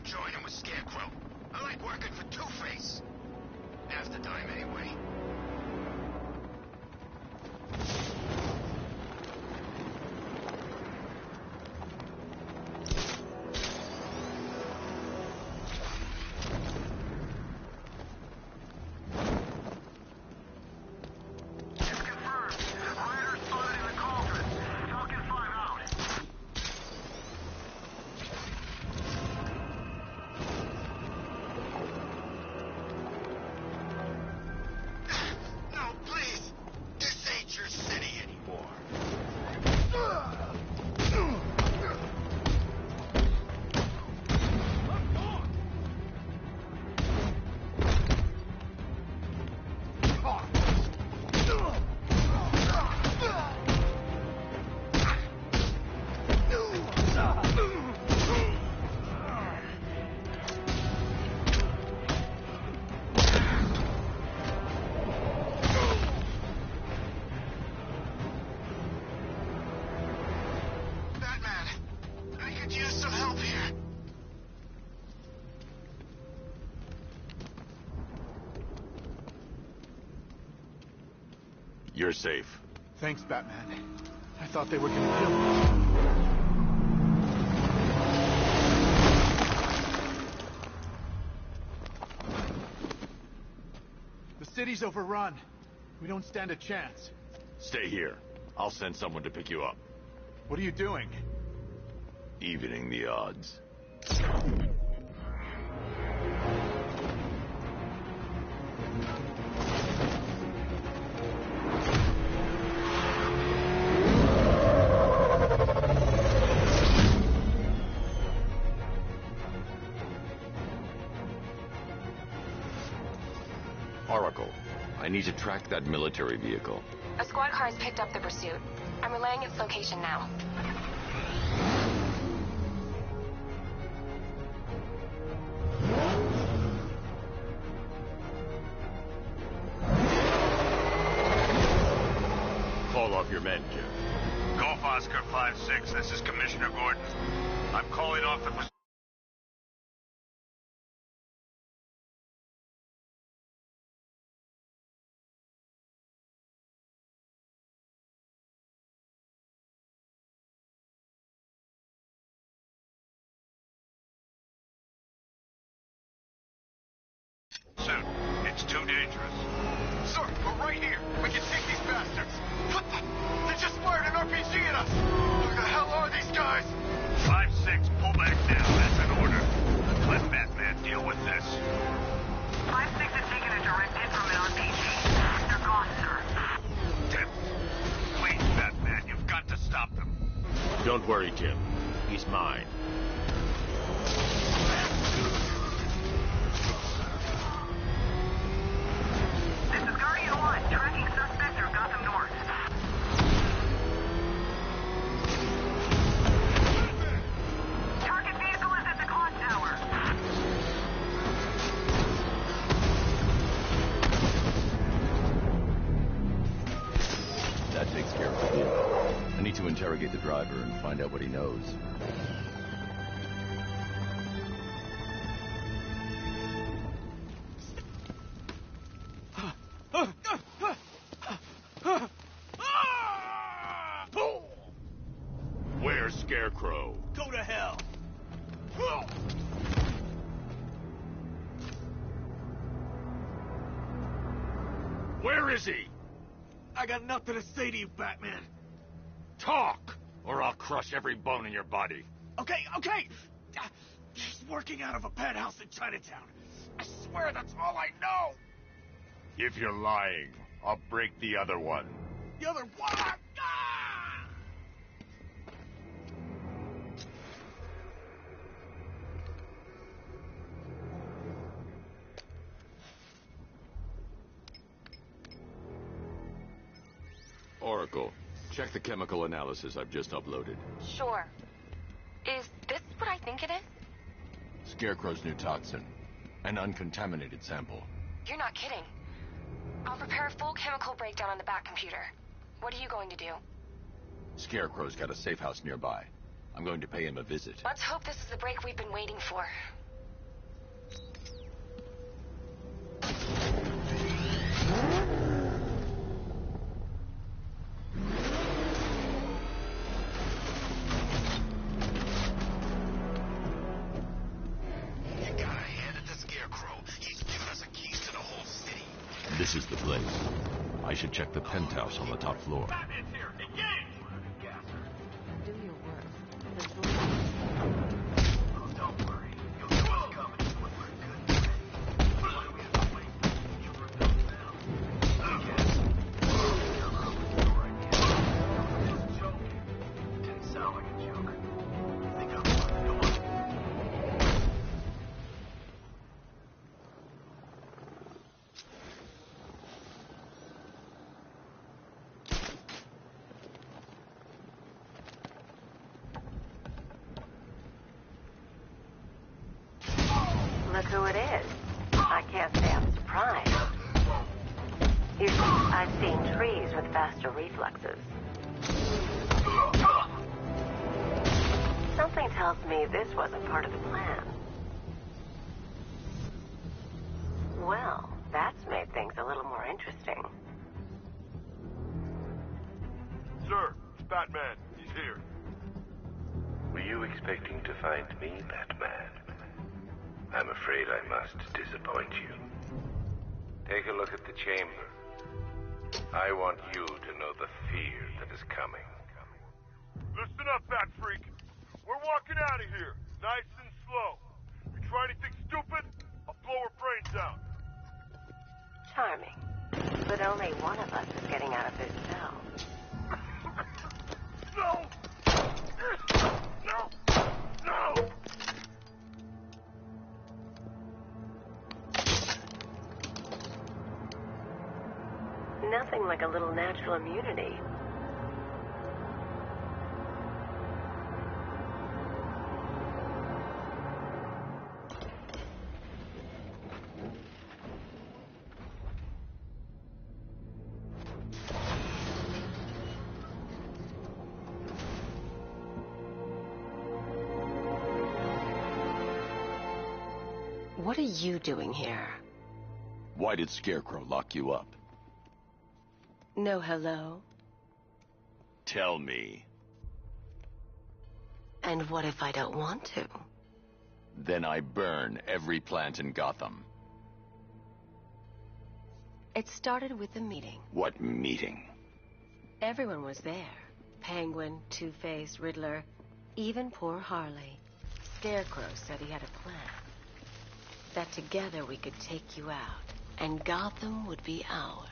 joining with Scarecrow. I like working for Two-Face. Now's the time anyway. You're safe. Thanks, Batman. I thought they were gonna kill me. The city's overrun. We don't stand a chance. Stay here. I'll send someone to pick you up. What are you doing? Evening the odds. Oracle, I need to track that military vehicle. A squad car has picked up the pursuit. I'm relaying its location now. Call off your men, Jim. Golf Oscar 5-6, this is Commissioner Gordon. I'm calling off the... Soon. It's too dangerous. Sir, we're right here. We can take these bastards. What the? They just fired an RPG at us. Who the hell are these guys? 5-6, pull back now. That's an order. Let Batman deal with this. 5-6 has taken a direct hit from an RPG. They're gone, sir. Tim, please, Batman, you've got to stop them. Don't worry, Jim. He's mine. This is Guardian 1, tracking suspect through Gotham North. Target vehicle is at the clock tower. That takes care of the vehicle. I need to interrogate the driver and find out what he knows. Where's Scarecrow? Go to hell! Where is he? I got nothing to say to you, Batman. Talk, or I'll crush every bone in your body. Okay. He's working out of a penthouse in Chinatown. I swear that's all I know. If you're lying, I'll break the other one. The other one. Ah! Oracle, check the chemical analysis I've just uploaded. Sure. Is this what I think it is? Scarecrow's new toxin. An uncontaminated sample. You're not kidding. I'll prepare a full chemical breakdown on the back computer. What are you going to do? Scarecrow's got a safe house nearby. I'm going to pay him a visit. Let's hope this is the break we've been waiting for. is the place. I should check the penthouse on the top floor. Batman's here! Engage! Do your work. Oh, don't worry. You'll know what's coming when we're good. What are we gonna wait? You rip them down. Yes. Just joking. Didn't sound like a joke. Think I'm going. Look who it is. I can't say I'm surprised. You see, I've seen trees with faster reflexes. Something tells me this wasn't part of the plan. Well, that's made things a little more interesting. Sir, it's Batman. He's here. Were you expecting to find me, Batman? I'm afraid I must disappoint you. Take a look at the chamber. I want you to know the fear that is coming. Listen up, Bat Freak. We're walking out of here, nice and slow. You try anything stupid, I'll blow her brains out. Charming. But only one of us is getting out of this cell. No! No! No! Nothing like a little natural immunity. What are you doing here? Why did Scarecrow lock you up? No hello? Tell me. And what if I don't want to? Then I burn every plant in Gotham. It started with a meeting. What meeting? Everyone was there. Penguin, Two-Face, Riddler, even poor Harley. Scarecrow said he had a plan. That together we could take you out, and Gotham would be ours.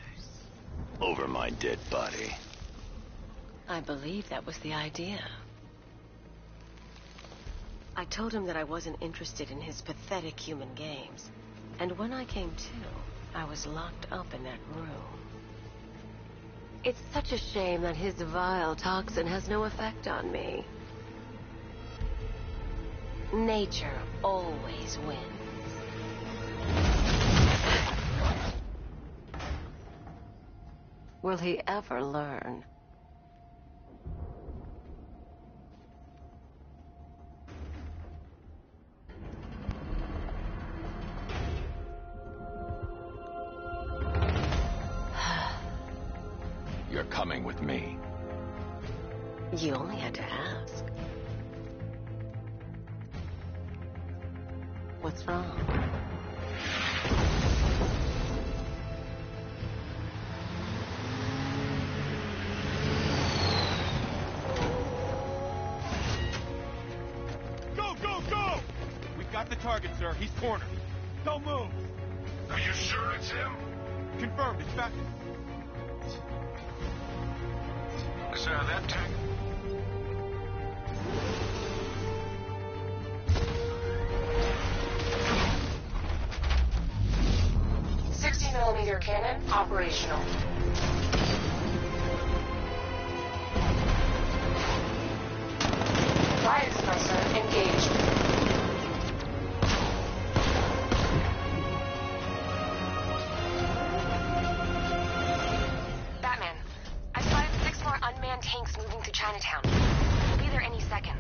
Over my dead body. I believe that was the idea. I told him that I wasn't interested in his pathetic human games. And when I came to, I was locked up in that room. It's such a shame that his vile toxin has no effect on me. Nature always wins. Will he ever learn? You're coming with me. You only had to ask. What's wrong? Got the target, sir. He's cornered. Don't move. Are you sure it's him? Confirmed. It's back. Sir, that tank... .60mm cannon operational. Fire expressor engaged. Tanks moving to Chinatown. We'll be there any second.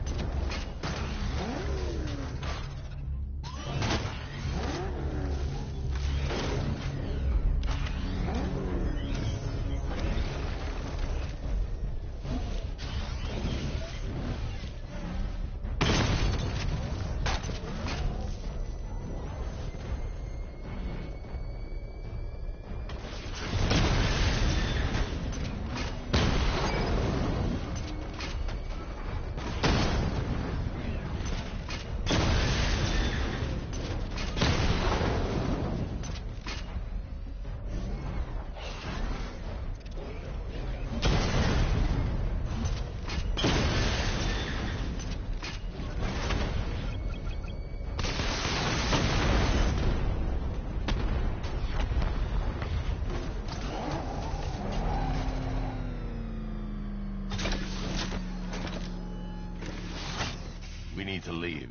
we need to leave.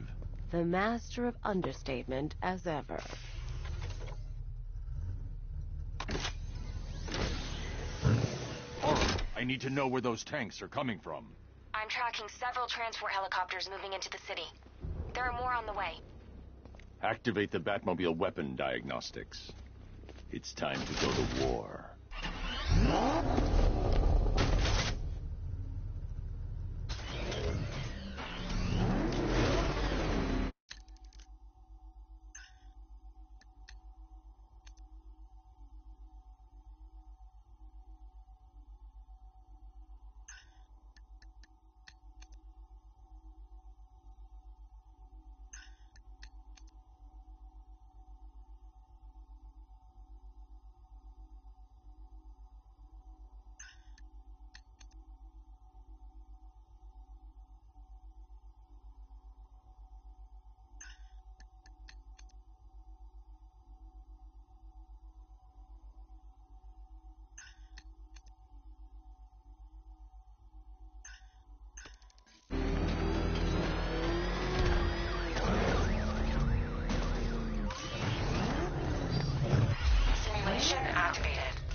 The master of understatement as ever. I need to know where those tanks are coming from. I'm tracking several transport helicopters moving into the city. There are more on the way. Activate the Batmobile weapon diagnostics. It's time to go to war.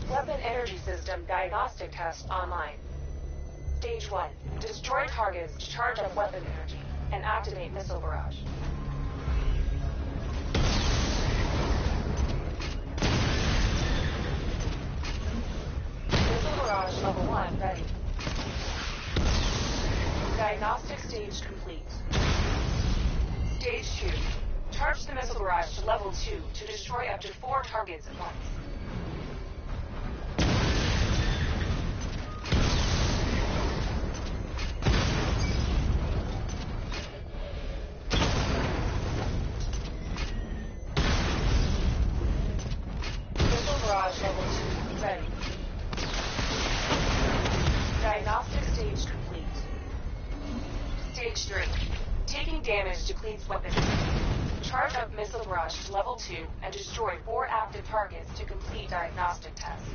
Weapon energy system diagnostic test online. Stage 1. Destroy targets to charge up weapon energy and activate missile barrage. Missile barrage level 1 ready. Diagnostic stage complete. Stage 2. Charge the missile barrage to level 2 to destroy up to 4 targets at once. Level 2, ready. Diagnostic stage complete. Stage 3. Taking damage depletes weapons. Charge up missile barrage to level 2 and destroy 4 active targets to complete diagnostic test.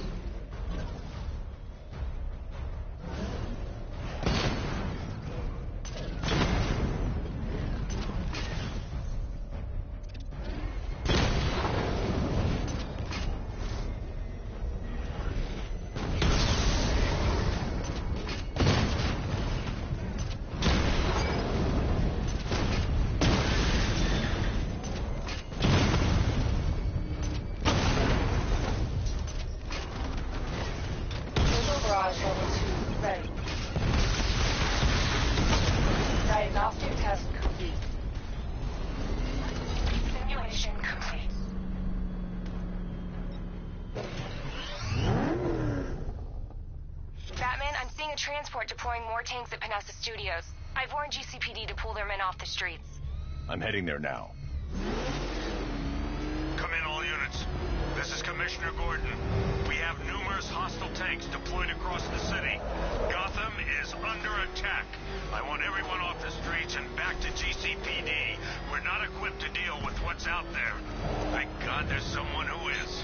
Level 2, ready. Diagnostic test complete. Simulation complete. Batman, I'm seeing a transport deploying more tanks at Panessa Studios. I've warned GCPD to pull their men off the streets. I'm heading there now. Come in, all units. This is Commissioner Gordon. We have numerous hostile tanks deployed across the city. Gotham is under attack. I want everyone off the streets and back to GCPD. We're not equipped to deal with what's out there. Thank God there's someone who is.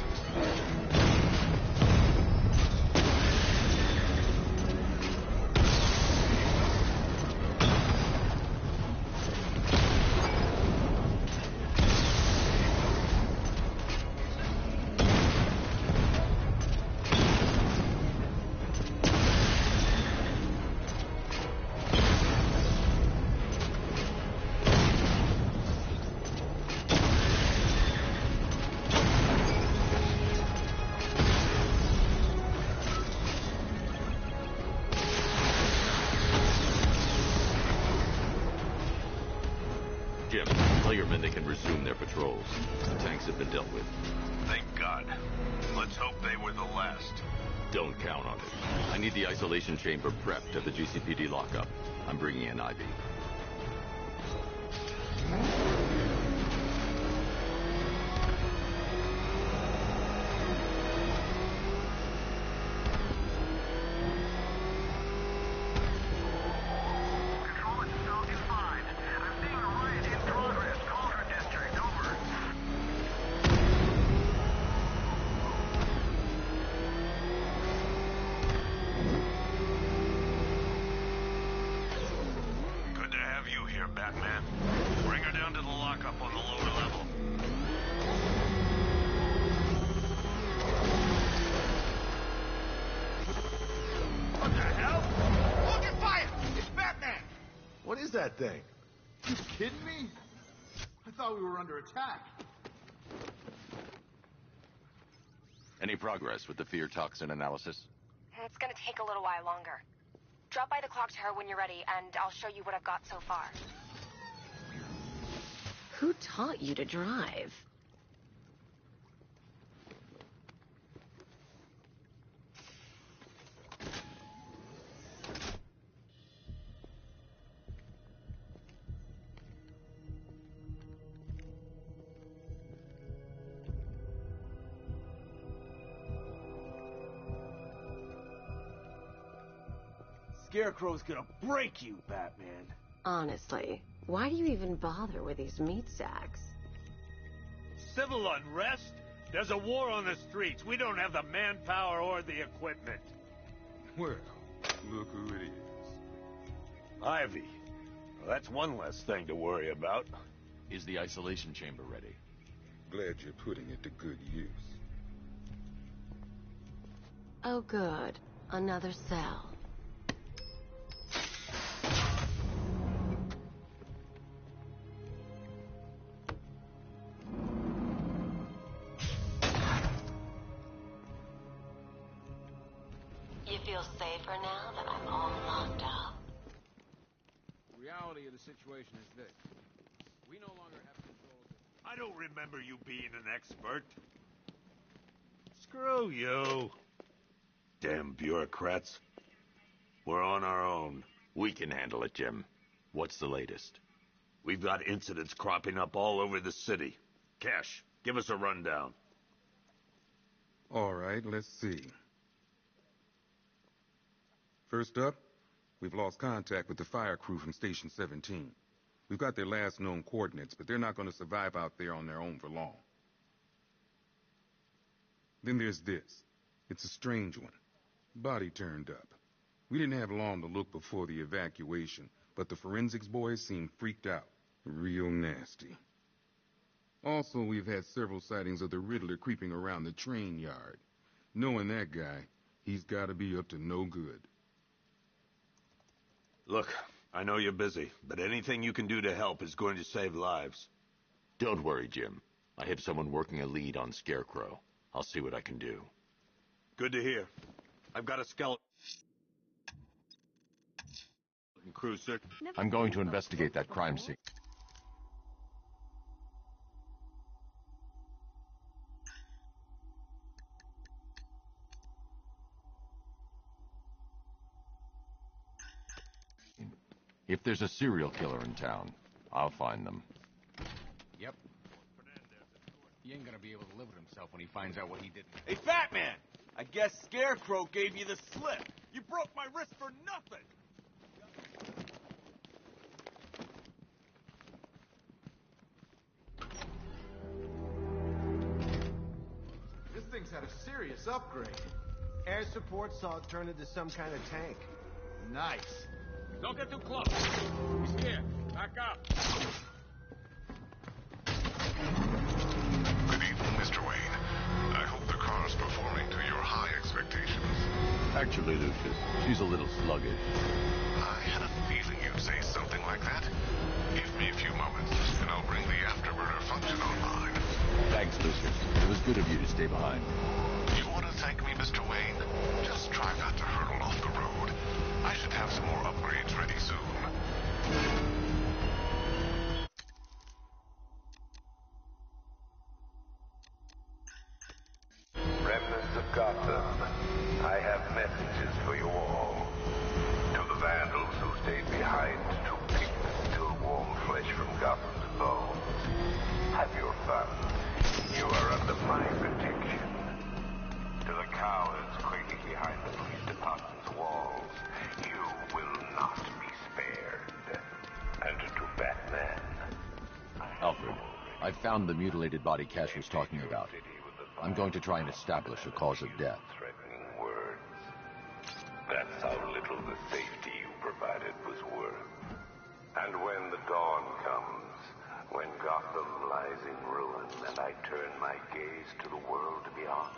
Jim, tell your men they can resume their patrols. The tanks have been dealt with. Thank God. Let's hope they were the last. Don't count on it. I need the isolation chamber prepped at the GCPD lockup. I'm bringing in Ivy. Batman. Bring her down to the lockup on the lower level. What the hell? Hold your fire! It's Batman! What is that thing? You kidding me? I thought we were under attack. Any progress with the fear toxin analysis? It's gonna take a little while longer. Drop by the clock tower when you're ready, and I'll show you what I've got so far. Who taught you to drive? Scarecrow's gonna break you, Batman. Honestly, why do you even bother with these meat sacks? Civil unrest? There's a war on the streets. We don't have the manpower or the equipment. Well, look who it is. Ivy. Well, that's one less thing to worry about. Is the isolation chamber ready? Glad you're putting it to good use. Oh good, another cell. You feel safer now that I'm all locked up? The reality of the situation is this. We no longer have control of the... I don't remember you being an expert. Screw you. Damn bureaucrats. We're on our own. We can handle it, Jim. What's the latest? We've got incidents cropping up all over the city. Cash, give us a rundown. All right, let's see. First up, we've lost contact with the fire crew from Station 17. We've got their last known coordinates, but they're not going to survive out there on their own for long. Then there's this. It's a strange one. Body turned up. We didn't have long to look before the evacuation, but the forensics boys seemed freaked out. Real nasty. Also, we've had several sightings of the Riddler creeping around the train yard. Knowing that guy, he's got to be up to no good. Look, I know you're busy, but anything you can do to help is going to save lives. Don't worry, Jim. I have someone working a lead on Scarecrow. I'll see what I can do. Good to hear. I've got a skeleton crew, sir. I'm going to investigate that crime scene. If there's a serial killer in town, I'll find them. Yep. He ain't gonna be able to live with himself when he finds out what he did. Hey, Batman! I guess Scarecrow gave you the slip. You broke my wrist for nothing! This thing's had a serious upgrade. Air support saw it turn into some kind of tank. Nice. Don't get too close. He's here. Back up. Good evening, Mr. Wayne. I hope the car's performing to your high expectations. Actually, Lucius, she's a little sluggish. I had a feeling you'd say something like that. Give me a few moments, and I'll bring the afterburner function online. Thanks, Lucius. It was good of you to stay behind. You want to thank me, Mr. Wayne? Just try not to hurtle off the road. I should have some more upgrades ready soon. Remnants of Gotham, I have messages for you all. To the vandals who stayed behind to pick the still warm flesh from Gotham's bones, have your fun. You are under my protection. To the cowards quaking behind the police department's walls, you will not be spared. And to Batman, Alfred, I've found the mutilated body Cash was talking about. I'm going to try and establish a cause of death. threatening words. That's how little the safety you provided was worth. And when the dawn Gotham lies in ruin, and I turn my gaze to the world beyond.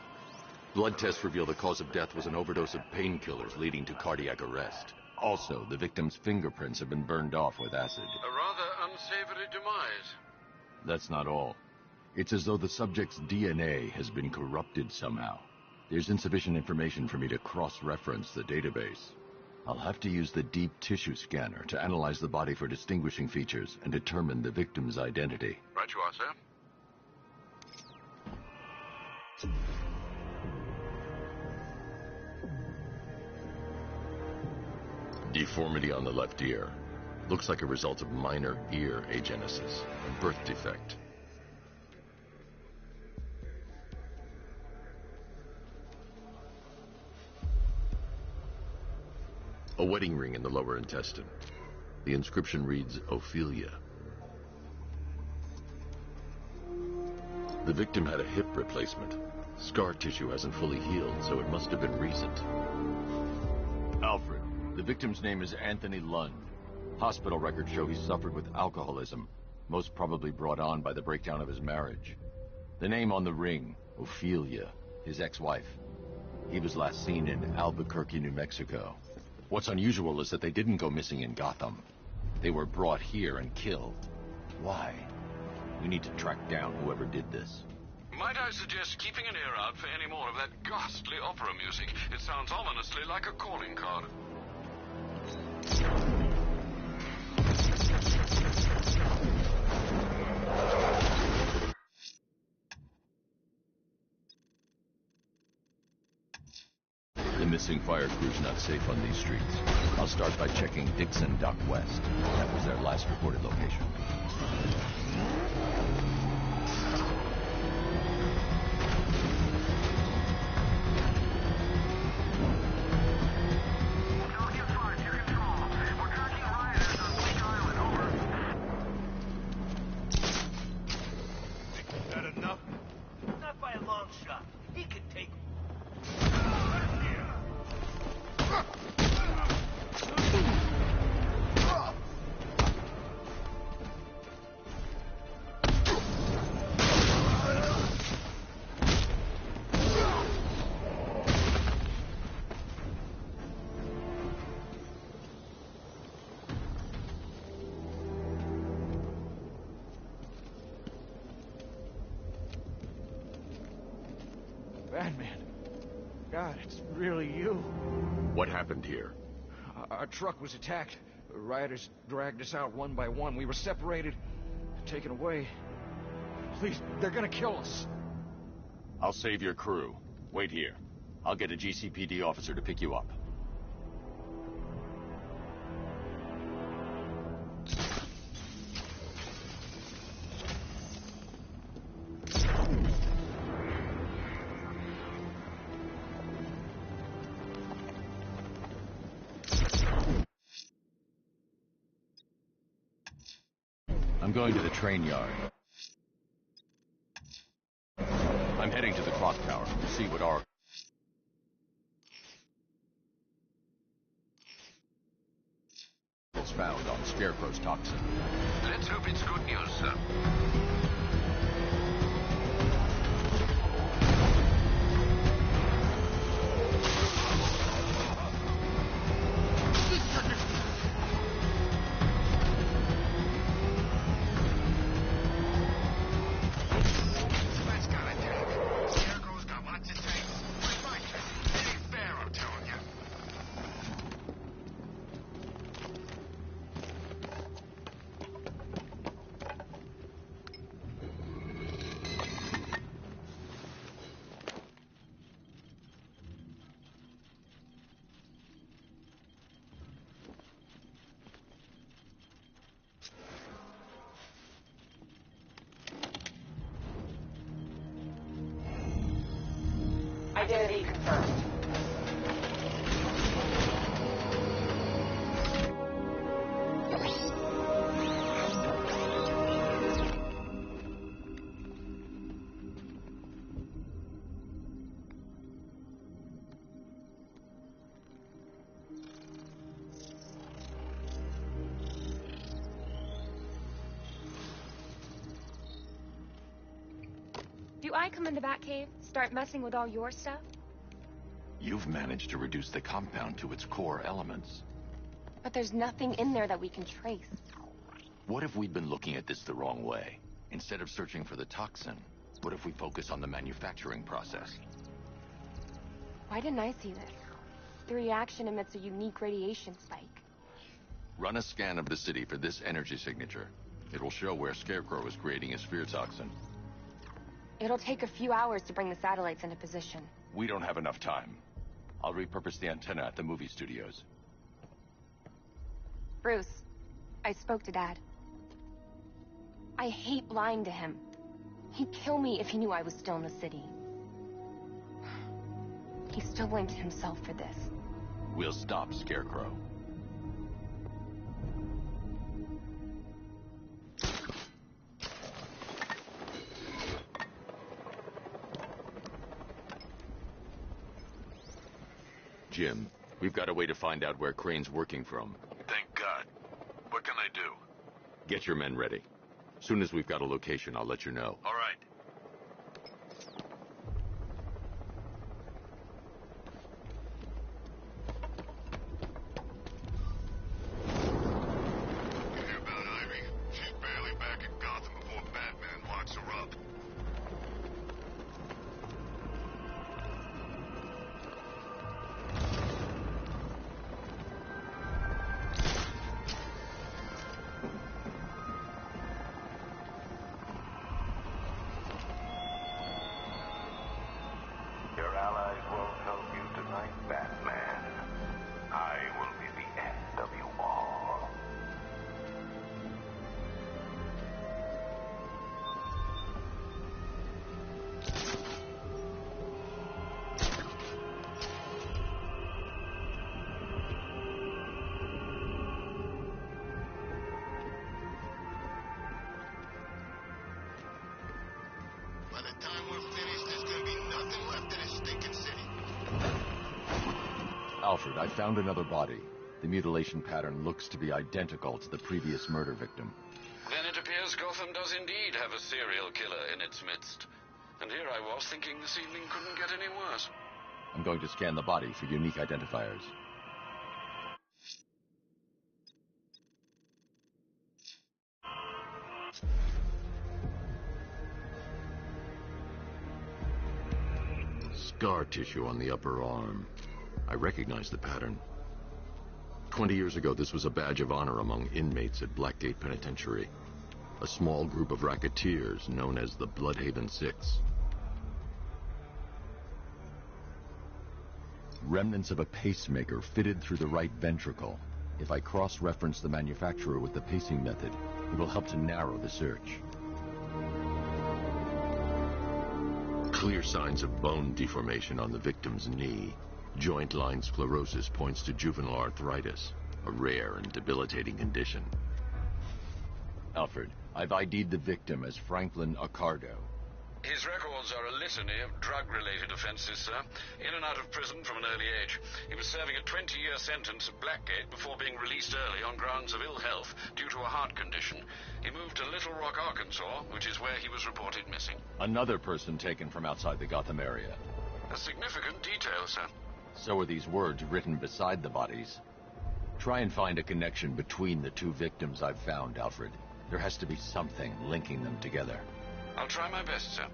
Blood tests reveal the cause of death was an overdose of painkillers leading to cardiac arrest. Also, the victim's fingerprints have been burned off with acid. A rather unsavory demise. That's not all. It's as though the subject's DNA has been corrupted somehow. There's insufficient information for me to cross-reference the database. I'll have to use the deep tissue scanner to analyze the body for distinguishing features and determine the victim's identity. Right you are, sir. Deformity on the left ear. Looks like a result of minor ear agenesis, a birth defect. A wedding ring in the lower intestine. The inscription reads, Ophelia. The victim had a hip replacement. Scar tissue hasn't fully healed, so it must have been recent. Alfred, the victim's name is Anthony Lund. Hospital records show he suffered with alcoholism, most probably brought on by the breakdown of his marriage. The name on the ring, Ophelia, his ex-wife. He was last seen in Albuquerque, New Mexico. What's unusual is that they didn't go missing in Gotham. They were brought here and killed. Why? We need to track down whoever did this. Might I suggest keeping an ear out for any more of that ghastly opera music? It sounds ominously like a calling card. The missing fire crew's not safe on these streets. I'll start by checking Dixon Dock West. That was their last reported location. Batman. God, it's really you. What happened here? Our truck was attacked. The rioters dragged us out one by one. We were separated, taken away. Please, they're gonna kill us. I'll save your crew. Wait here. I'll get a GCPD officer to pick you up. I'm going to the train yard. I'm heading to the clock tower to see what our... ...is found on Scarecrow's toxin. Let's hope it's good news, sir. Identity confirmed. Do I come in the Batcave, start messing with all your stuff? You've managed to reduce the compound to its core elements. But there's nothing in there that we can trace. What if we'd been looking at this the wrong way? Instead of searching for the toxin, what if we focus on the manufacturing process? Why didn't I see this? The reaction emits a unique radiation spike. Run a scan of the city for this energy signature. It will show where Scarecrow is creating his fear toxin. It'll take a few hours to bring the satellites into position. We don't have enough time. I'll repurpose the antenna at the movie studios. Bruce, I spoke to Dad. I hate lying to him. He'd kill me if he knew I was still in the city. He still blames himself for this. We'll stop Scarecrow. Jim, we've got a way to find out where Crane's working from. Thank God. What can I do? Get your men ready. Soon as we've got a location, I'll let you know. All right. You hear about Ivy? She's barely back in Gotham before Batman locks her up. Your allies won't help you tonight, Batman. I will be the end of you all. By the time we're finished, there's gonna be nothing left in this stinking city. Alfred, I found another body. The mutilation pattern looks to be identical to the previous murder victim. Then it appears Gotham does indeed have a serial killer in its midst. And here I was thinking this evening couldn't get any worse. I'm going to scan the body for unique identifiers. Scar tissue on the upper arm. I recognize the pattern. 20 years ago, this was a badge of honor among inmates at Blackgate Penitentiary. A small group of racketeers known as the Bloodhaven Six. Remnants of a pacemaker fitted through the right ventricle. If I cross-reference the manufacturer with the pacing method, it will help to narrow the search. Clear signs of bone deformation on the victim's knee. Joint line sclerosis points to juvenile arthritis, a rare and debilitating condition. Alfred, I've ID'd the victim as Franklin Accardo. His records are a litany of drug-related offenses, sir. In and out of prison from an early age. He was serving a 20-year sentence at Blackgate before being released early on grounds of ill health due to a heart condition. He moved to Little Rock, Arkansas, which is where he was reported missing. Another person taken from outside the Gotham area. A significant detail, sir. So are these words written beside the bodies. Try and find a connection between the two victims I've found, Alfred. There has to be something linking them together. I'll try my best, sir.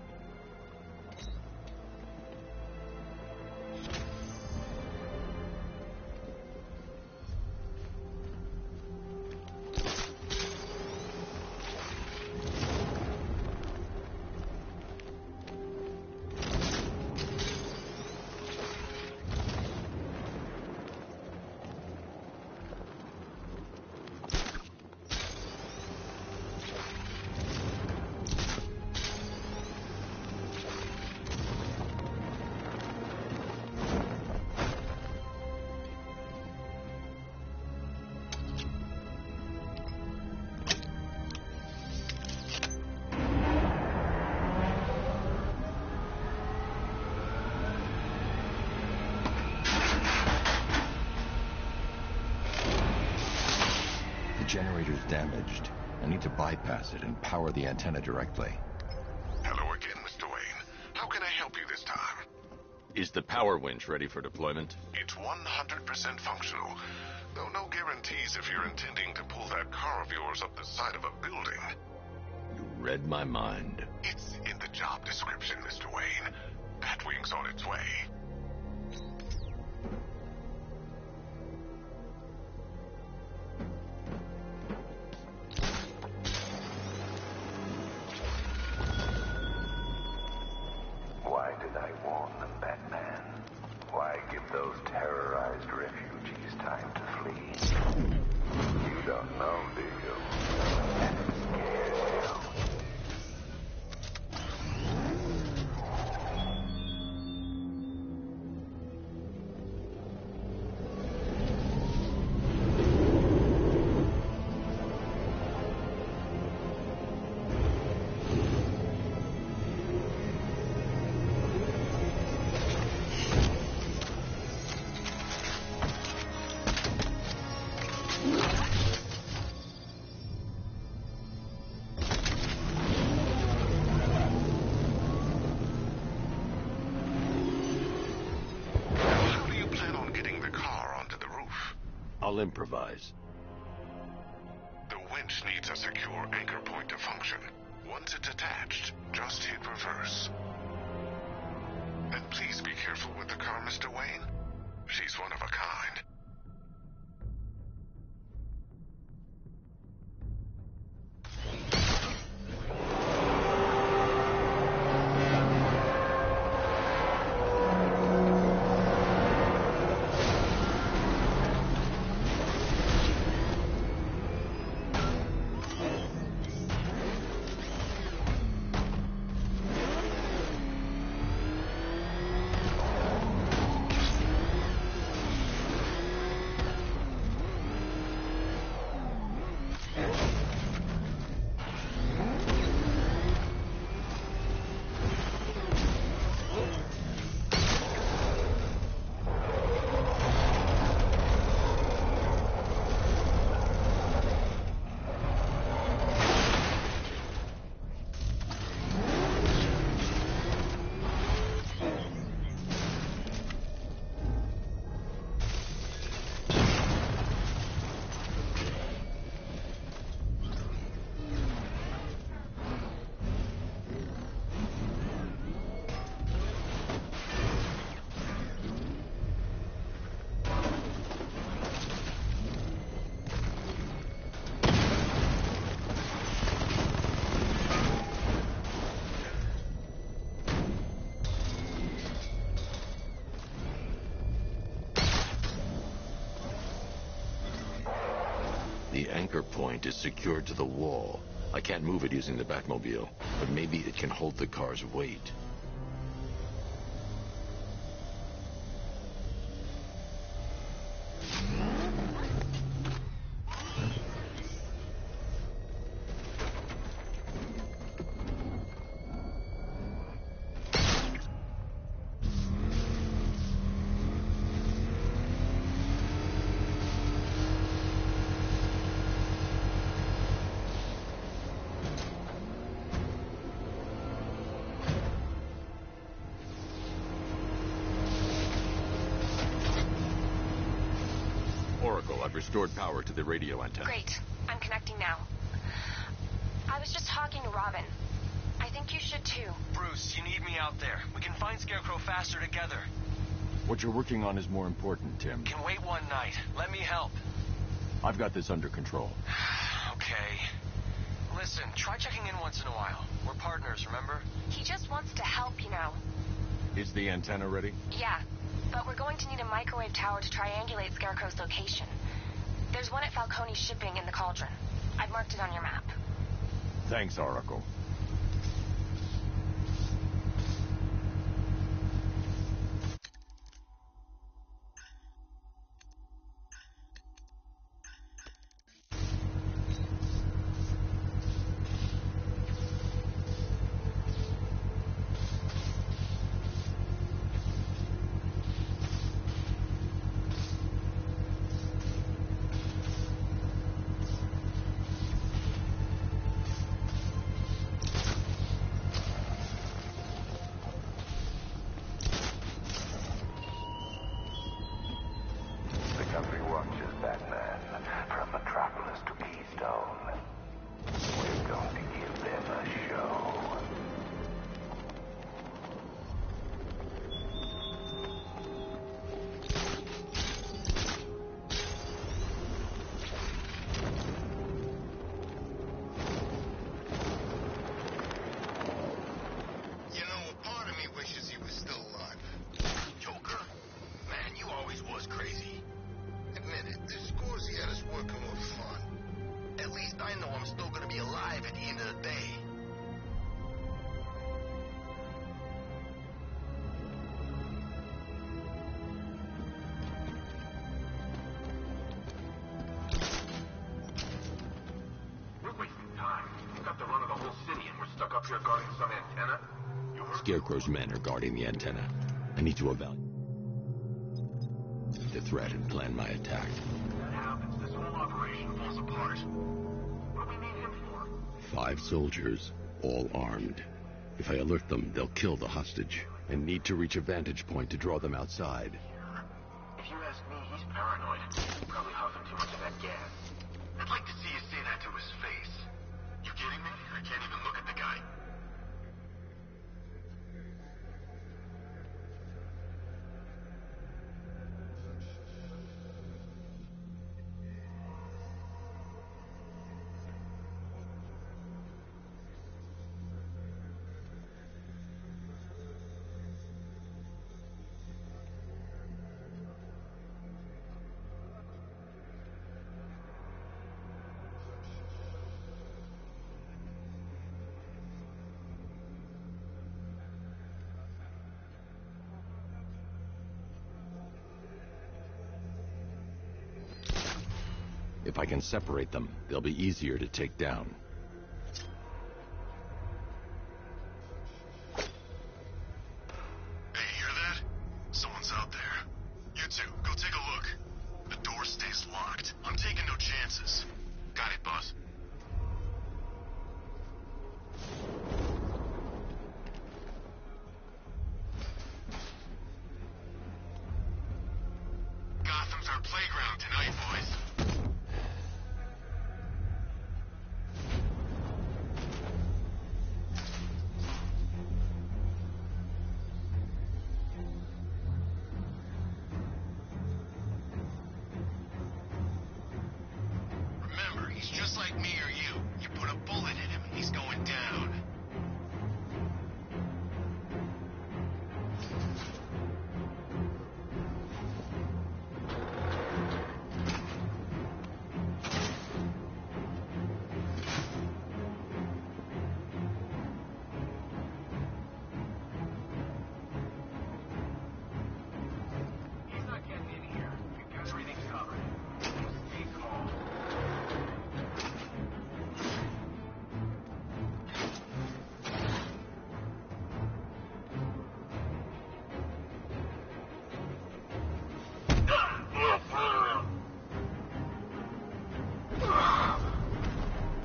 Generator's damaged. I need to bypass it and power the antenna directly. Hello again, Mr. Wayne. Is the power winch ready for deployment? It's 100% functional, though no guarantees if you're intending to pull that car of yours up the side of a building. You read my mind. It's in the job description, Mr. Wayne. Batwing's on its way. Why did I warn them, Batman? Why give those terrorized refugees time to flee? You don't know, do you? And it scares you. I'll improvise. The winch needs a secure anchor point to function. Once it's attached, just hit reverse. And please be careful with the car, Mr. Wayne. She's one of a kind. The anchor point is secured to the wall. I can't move it using the Batmobile, but maybe it can hold the car's weight. Oracle, I've restored power to the radio antenna. Great. I'm connecting now. I was just talking to Robin. I think you should too. Bruce, you need me out there. We can find Scarecrow faster together. What you're working on is more important, Tim. Can wait one night. Let me help. I've got this under control. Okay. Listen, try checking in once in a while. We're partners, remember? He just wants to help, you know. Is the antenna ready? Yeah, but we're going to need a microwave tower to triangulate Scarecrow's location. There's one at Falcone Shipping in the Cauldron. I've marked it on your map. Thanks, Oracle. They're guarding some antenna? You heard? Scarecrow's men are guarding the antenna. I need to evaluate the threat and plan my attack. That happens, this whole operation falls apart. What do we need him for? 5 soldiers, all armed. If I alert them, they'll kill the hostage, and need to reach a vantage point to draw them outside. If you ask me, he's paranoid. He's probably huffing too much of that gas. I'd like to see you say that to his face. You kidding me? I can't even look at the guy. If I can separate them, they'll be easier to take down. Hey, hear that? Someone's out there. You two, go take a look. The door stays locked. I'm taking no chances. Got it, boss. Gotham's our playground tonight, boys. Remember, he's just like me or you. You put a bullet in him, he's going down. He's not getting in here. We've got everything covered. Stay calm.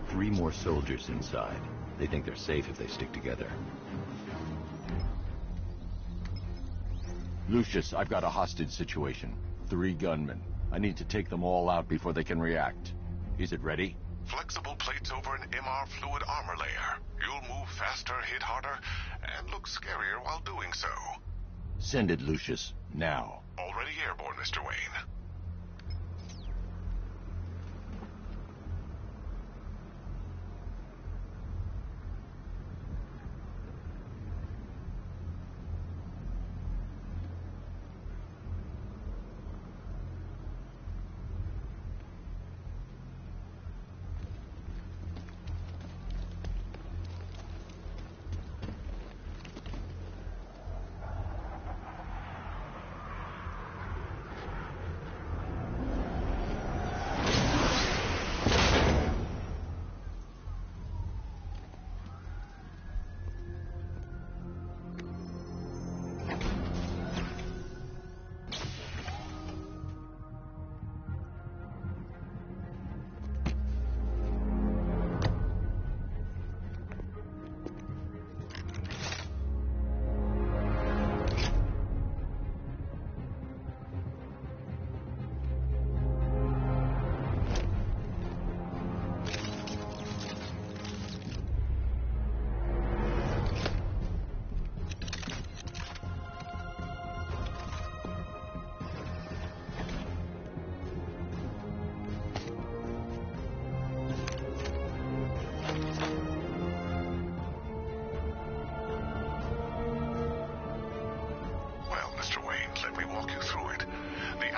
Three more soldiers inside. They think they're safe if they stick together. Lucius, I've got a hostage situation. 3 gunmen. I need to take them all out before they can react. Is it ready? Flexible plates over an MR fluid armor layer. You'll move faster, hit harder, and look scarier while doing so. Send it, Lucius. Now. Already airborne, Mr. Wayne.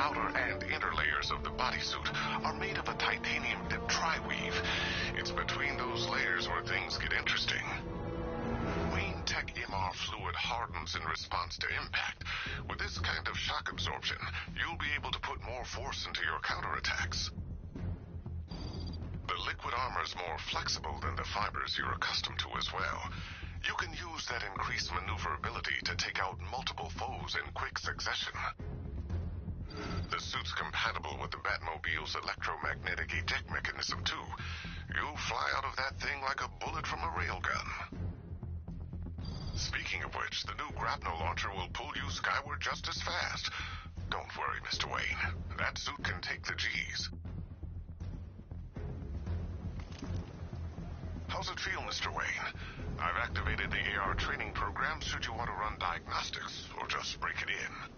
outer and inner layers of the bodysuit are made of a titanium-dipped tri-weave. It's between those layers where things get interesting. Wayne Tech MR fluid hardens in response to impact. With this kind of shock absorption, you'll be able to put more force into your counterattacks. The liquid armor's more flexible than the fibers you're accustomed to as well. You can use that increased maneuverability to take out multiple foes in quick succession. The suit's compatible with the Batmobile's electromagnetic eject mechanism, too. You'll fly out of that thing like a bullet from a railgun. Speaking of which, the new grapnel launcher will pull you skyward just as fast. Don't worry, Mr. Wayne. That suit can take the G's. How's it feel, Mr. Wayne? I've activated the AR training program should you want to run diagnostics, or just break it in.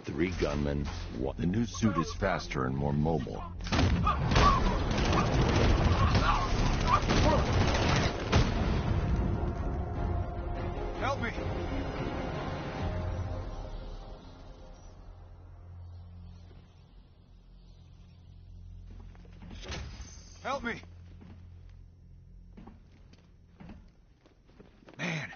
Three gunmen. The new suit is faster and more mobile. Help me! Help me! Man.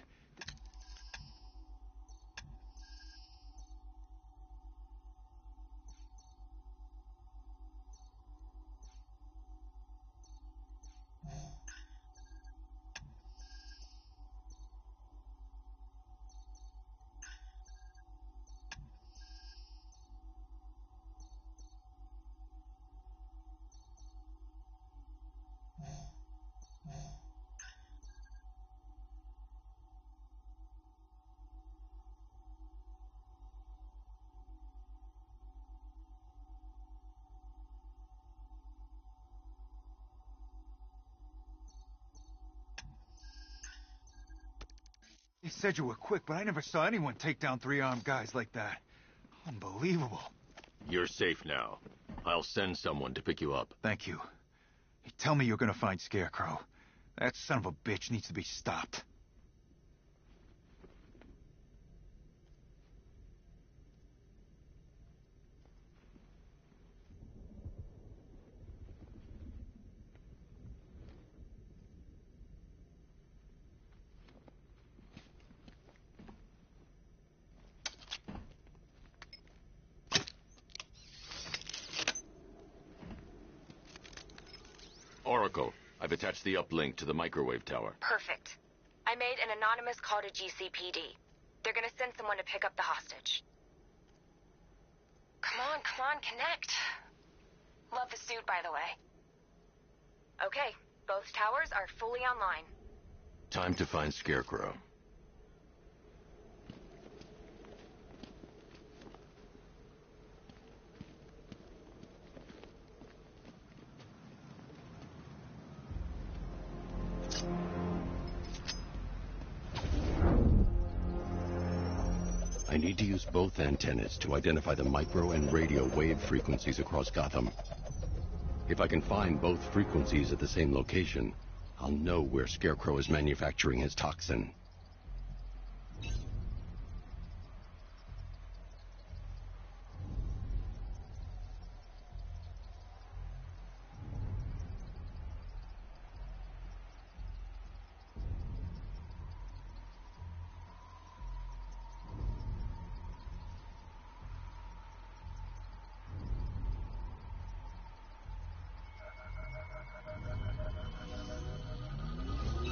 You said you were quick, but I never saw anyone take down three-armed guys like that. Unbelievable. You're safe now. I'll send someone to pick you up. Thank you. You tell me you're gonna find Scarecrow. That son of a bitch needs to be stopped. Oracle, I've attached the uplink to the microwave tower. Perfect. I made an anonymous call to GCPD. They're gonna send someone to pick up the hostage. Come on, connect. Love the suit, by the way. Okay, both towers are fully online. Time to find Scarecrow. I need to use both antennas to identify the micro and radio wave frequencies across Gotham. If I can find both frequencies at the same location, I'll know where Scarecrow is manufacturing his toxin.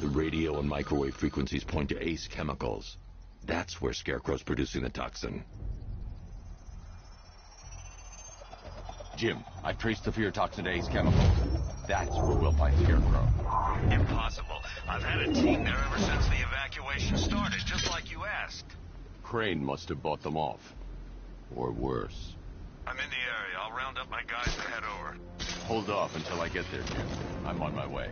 The radio and microwave frequencies point to Ace Chemicals. That's where Scarecrow's producing the toxin. Jim, I've traced the fear toxin to Ace Chemicals. That's where we'll find Scarecrow. Impossible. I've had a team there ever since the evacuation started, just like you asked. Crane must have bought them off. Or worse. I'm in the area. I'll round up my guys to head over. Hold off until I get there, Jim. I'm on my way.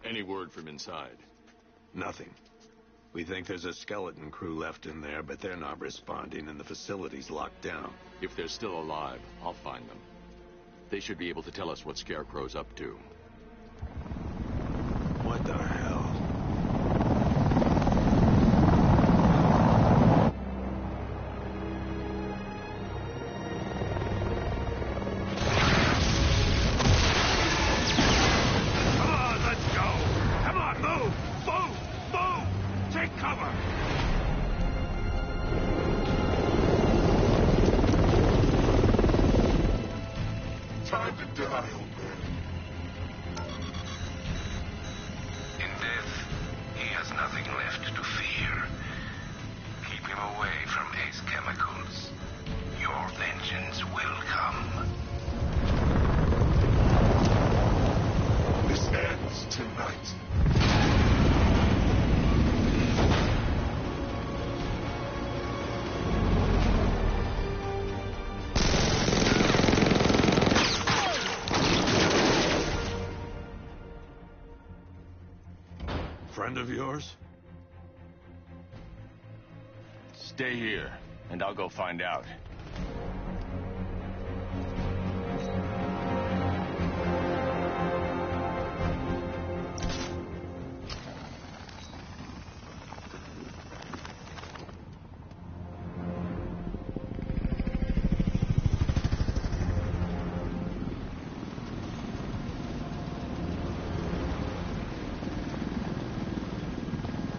Any word from inside? Nothing. We think there's a skeleton crew left in there, but they're not responding and the facility's locked down. If they're still alive, I'll find them. They should be able to tell us what Scarecrow's up to. What the hell? Friend of yours? Stay here, and I'll go find out.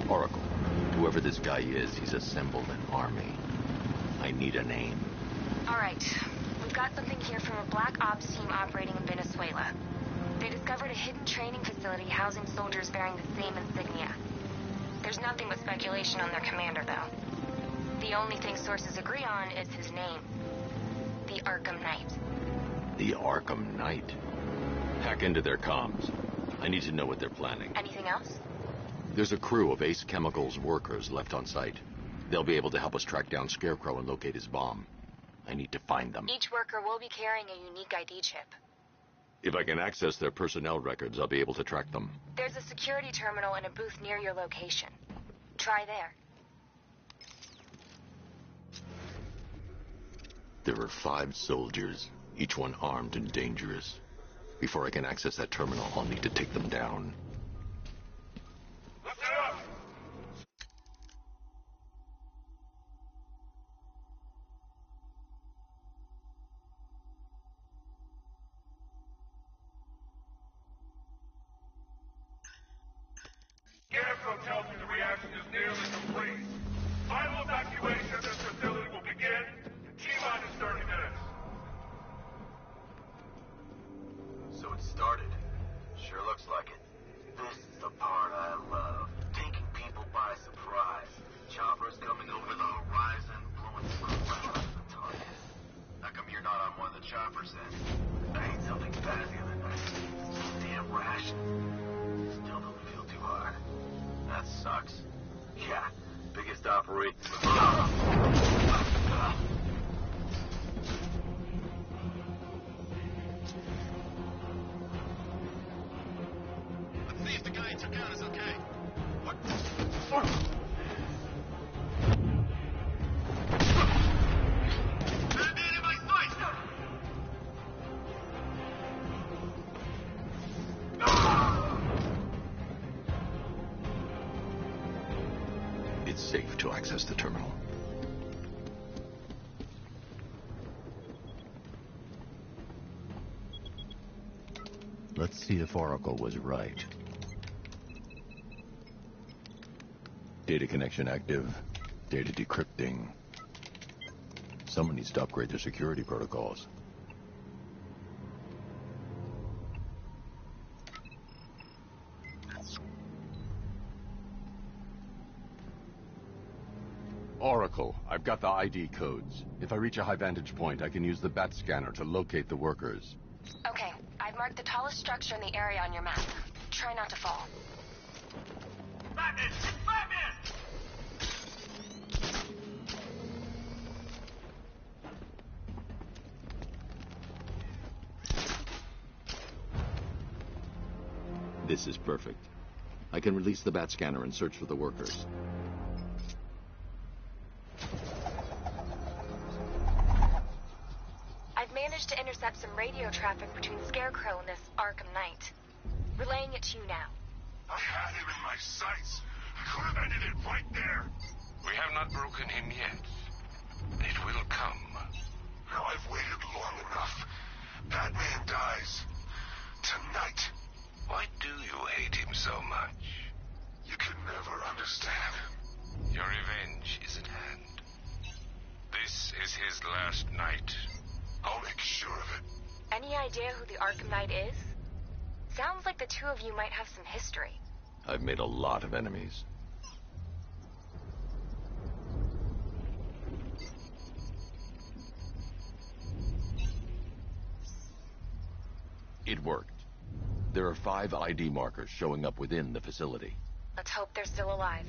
Oracle, whoever this guy is, he's assembled an army. I need a name. All right. We've got something here from a Black Ops team operating in Venezuela. They discovered a hidden training facility housing soldiers bearing the same insignia. There's nothing but speculation on their commander, though. The only thing sources agree on is his name. The Arkham Knight. The Arkham Knight? Hack into their comms. I need to know what they're planning. Anything else? There's a crew of Ace Chemicals workers left on site. They'll be able to help us track down Scarecrow and locate his bomb. I need to find them. Each worker will be carrying a unique ID chip. If I can access their personnel records, I'll be able to track them. There's a security terminal and a booth near your location. Try there. There are 5 soldiers, each one armed and dangerous. Before I can access that terminal, I'll need to take them down. Listen up! Scarecrow tells me the reaction is nearly complete. Final evacuation of this facility will begin in T-minus 30 minutes. I ate something bad the other night. Damn ration. Still don't feel too hard. That sucks. Yeah, biggest operation. Let's see if the guy you took out is okay. What? It's safe to access the terminal. Let's see if Oracle was right. Data connection active. Data decrypting. Someone needs to upgrade their security protocols. Oracle, I've got the ID codes. If I reach a high vantage point, I can use the bat scanner to locate the workers. Okay, I've marked the tallest structure in the area on your map. Try not to fall. Batman! It's Batman! This is perfect. I can release the bat scanner and search for the workers. I've managed to intercept some radio traffic between Scarecrow and this Arkham Knight. Relaying it to you now. I had him in my sights. I could have ended it right there. We have not broken him yet. It will come. Now I've waited long enough. Batman dies. Tonight. Why do you hate him so much? You can never understand. Your revenge is at hand. This is his last night. I'll make sure of it. Any idea who the Arkham Knight is? Sounds like the two of you might have some history. I've made a lot of enemies. It worked. There are 5 ID markers showing up within the facility. Let's hope they're still alive.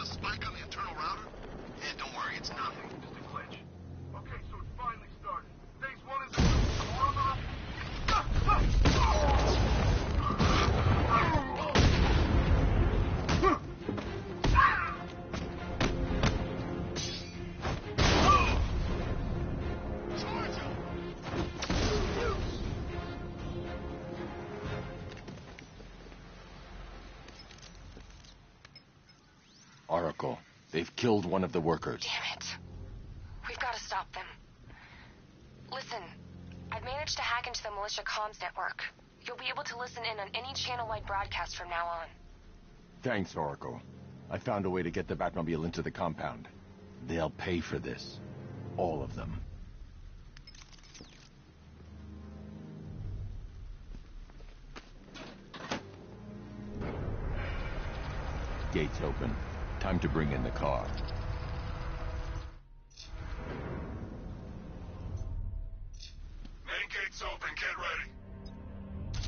Spike on the internal router? Yeah, don't worry, it's nothing. Just a glitch. Okay, so it's finally started. Phase 1 is... Oracle, they've killed one of the workers. Damn it. We've got to stop them. Listen, I've managed to hack into the militia comms network. You'll be able to listen in on any channel-wide broadcast from now on. Thanks, Oracle. I found a way to get the Batmobile into the compound. They'll pay for this. All of them. Gates open. Time to bring in the car. Main gate's open, get ready.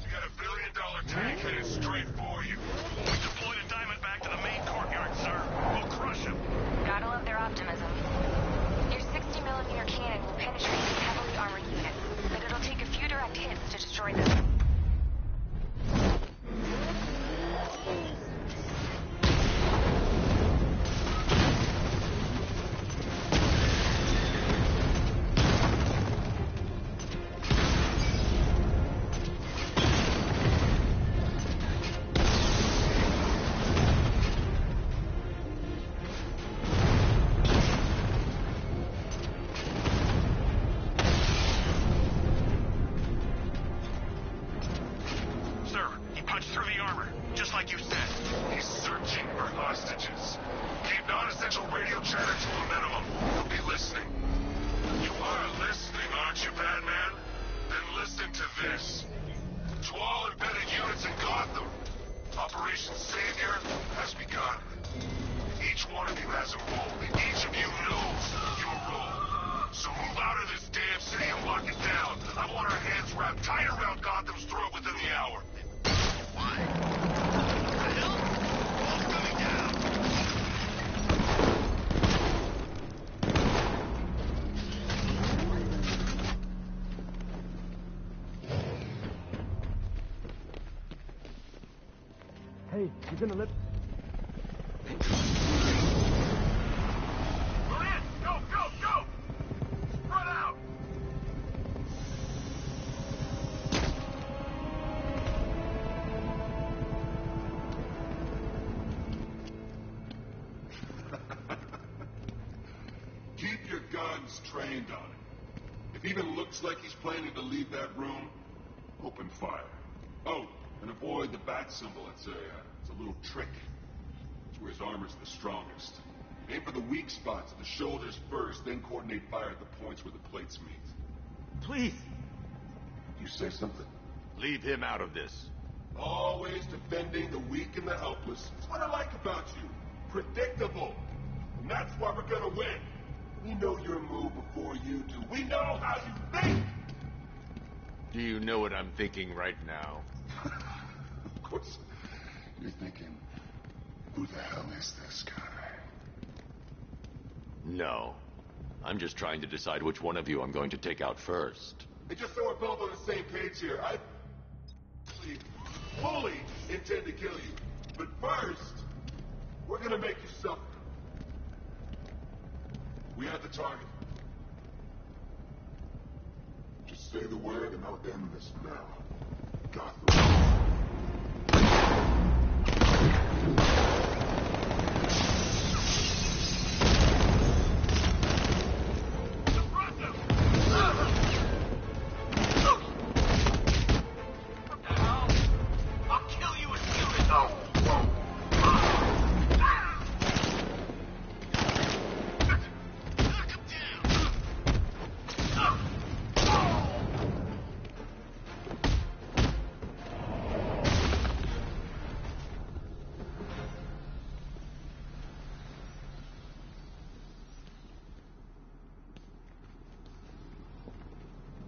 You got $1 billion tank headed straight for you. We deployed a Diamondback to the main courtyard, sir. We'll crush him. Gotta love their optimism. Your 60mm cannon will penetrate these heavily armored units, but it'll take a few direct hits to destroy them. has a role. Each of you knows your role. So move out of this damn city and lock it down. I want our hands wrapped tight around Gotham's throat within the hour. Why? The hell? Wall's coming down. Hey, you're gonna let... We're in! Go, go, go! Spread out! Keep your guns trained on him. If he even looks like he's planning to leave that room, open fire. Oh, and avoid the bat symbol. It's a little trick. It's where his armor's the strongest. Aim for the weak spots at the shoulders first, then coordinate fire at the points where the plates meet. Please! You say something? Leave him out of this. Always defending the weak and the helpless. That's what I like about you. Predictable. And that's why we're gonna win. We know your move before you do. We know how you think! Do you know what I'm thinking right now? Of course. You're thinking, who the hell is this guy? No. I'm just trying to decide which one of you I'm going to take out first. Hey, just so we're both on the same page here, I fully intend to kill you. But first, we're gonna make you suffer. We have the target. Just say the word and I'll end this now. Gotham.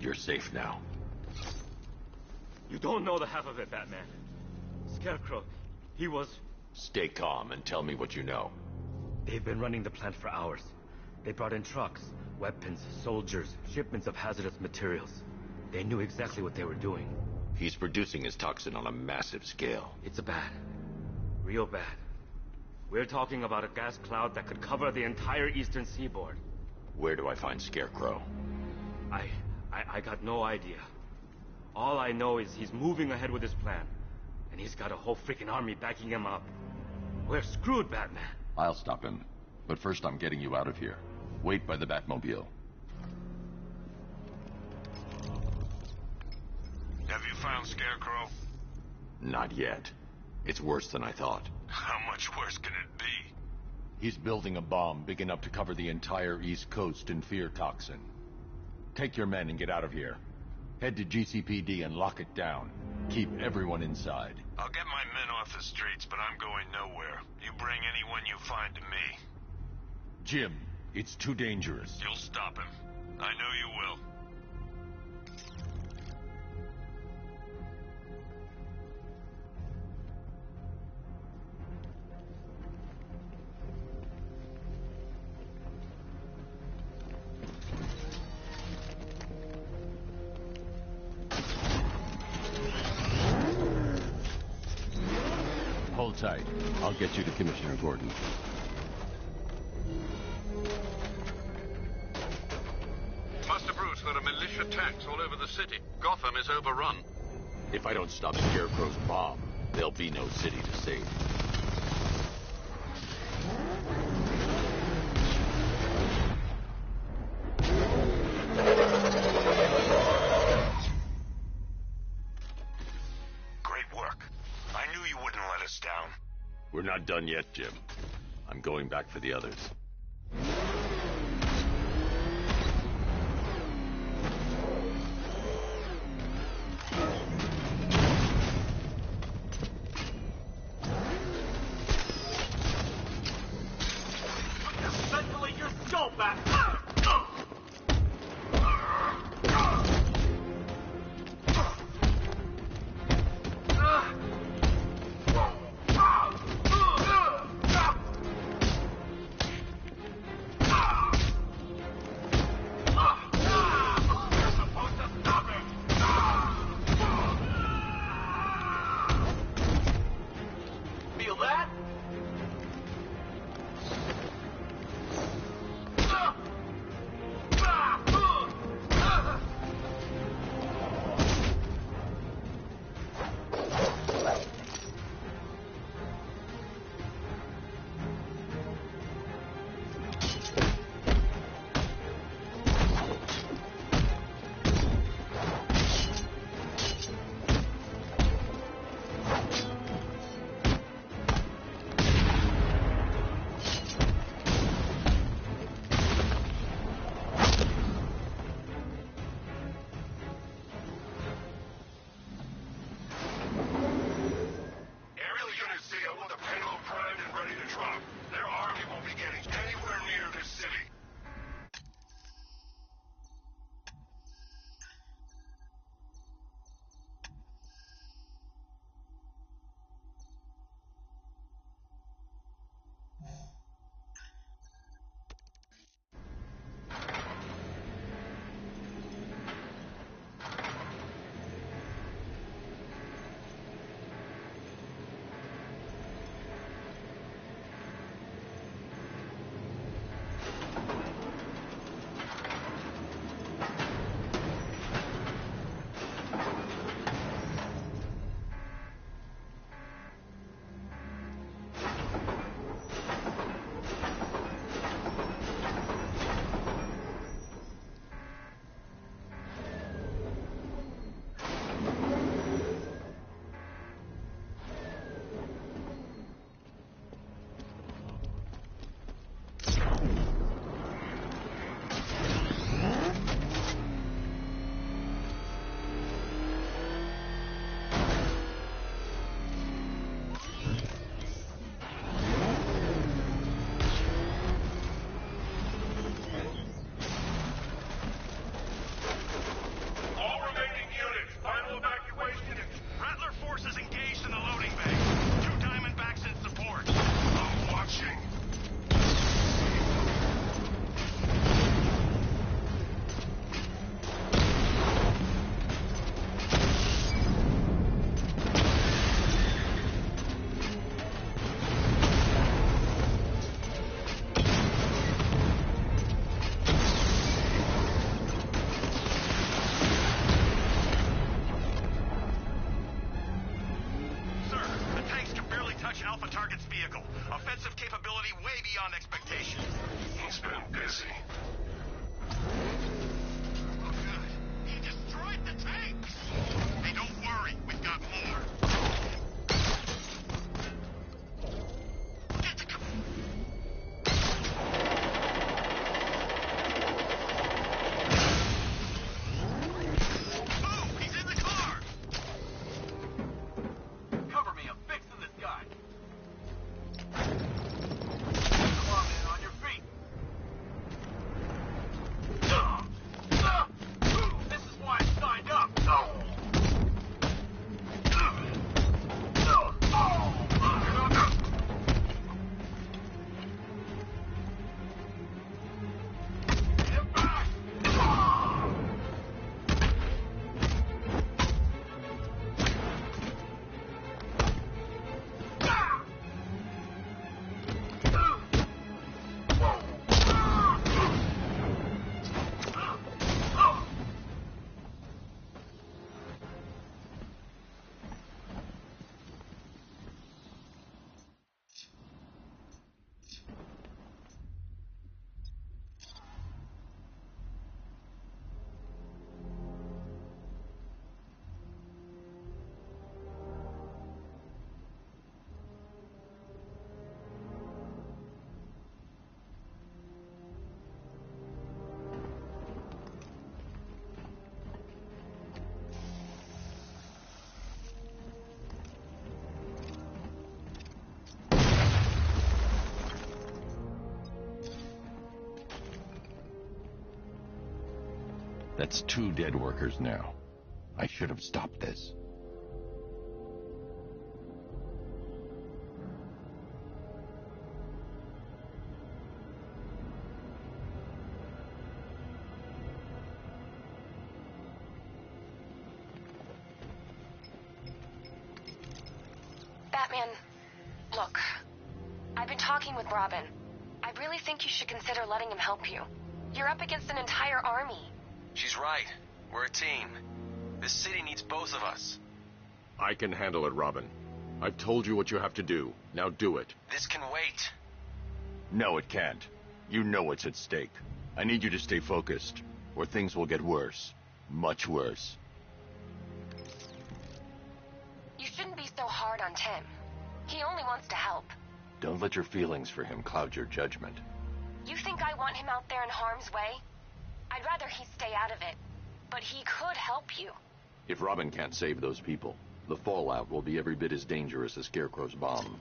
You're safe now. You don't know the half of it, Batman. Scarecrow, he was... Stay calm and tell me what you know. They've been running the plant for hours. They brought in trucks, weapons, soldiers, shipments of hazardous materials. They knew exactly what they were doing. He's producing his toxin on a massive scale. It's bad. Real bad. We're talking about a gas cloud that could cover the entire eastern seaboard. Where do I find Scarecrow? I got no idea. All I know is he's moving ahead with his plan. And he's got a whole freaking army backing him up. We're screwed, Batman. I'll stop him. But first I'm getting you out of here. Wait by the Batmobile. Have you found Scarecrow? Not yet. It's worse than I thought. How much worse can it be? He's building a bomb big enough to cover the entire East Coast in fear toxin. Take your men and get out of here. Head to GCPD and lock it down. Keep everyone inside. I'll get my men off the streets, but I'm going nowhere. You bring anyone you find to me. Jim, it's too dangerous. You'll stop him. I know you will. Hold tight. I'll get you to Commissioner Gordon. Master Bruce, there are militia tanks all over the city. Gotham is overrun. If I don't stop Scarecrow's bomb, there'll be no city to save. Great work. I knew you wouldn't let us down. We're not done yet, Jim. I'm going back for the others. vehicle. Offensive capability way beyond expectation. He's been busy. Oh, God. He destroyed the tanks! Hey, don't worry. We've got more. Get the... Oh, he's in the car! Cover me, I'm fixing this guy. Come on, man, on your feet. This is why I signed up. Get back! That's 2 dead workers now. I should have stopped this. Batman, look. I've been talking with Robin. I really think you should consider letting him help you. You're up against an entire army. She's right. We're a team. This city needs both of us. I can handle it, Robin. I've told you what you have to do. Now do it. This can wait. No, it can't. You know what's at stake. I need you to stay focused, or things will get worse. Much worse. You shouldn't be so hard on Tim. He only wants to help. Don't let your feelings for him cloud your judgment. You think I want him out there in harm's way? I'd rather he stay out of it. But he could help you. If Robin can't save those people, the fallout will be every bit as dangerous as Scarecrow's bomb.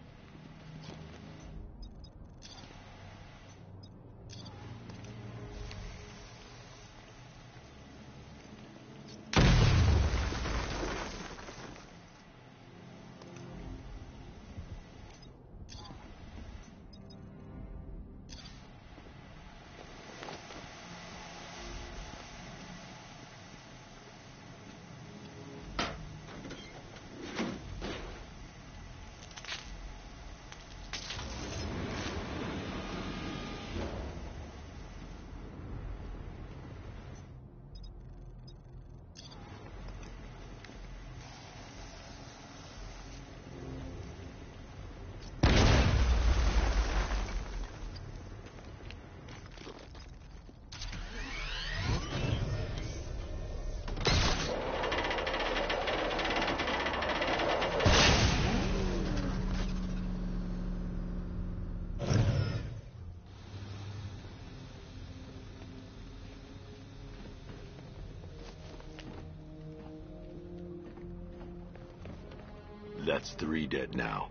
That's 3 dead now.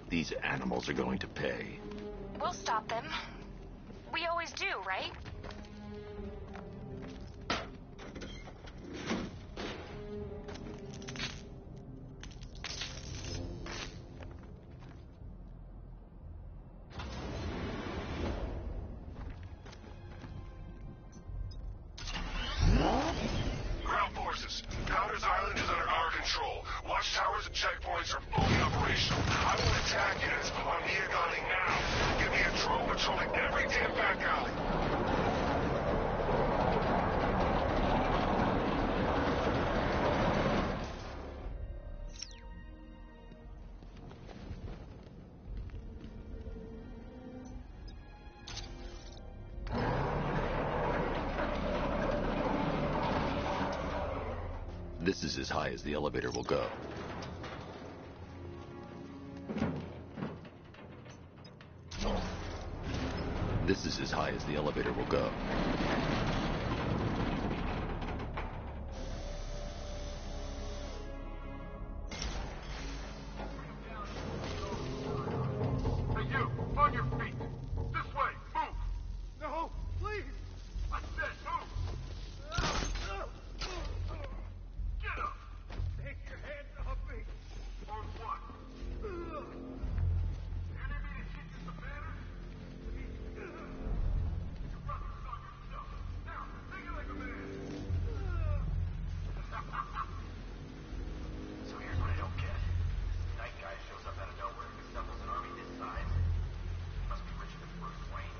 These animals are going to pay. We'll stop them. We always do, right? Ground forces, Powder's Island is under our control. Watchtowers and checkpoints are fully operational. I will attack units on Miagani now. Give me a drone patrolling every damn back alley. This is as high as the elevator will go. This is as high as the elevator will go. Hey, you! On your feet! This way! Move! No! Please! I said move! Get up! Take your hands off me! On what? You need me to teach you some manners? Your brother's on yourself. Now, take it like a man! So here's what I don't get. Night guy shows up out of nowhere and assembles an army this size. He must be richer than Bruce Wayne.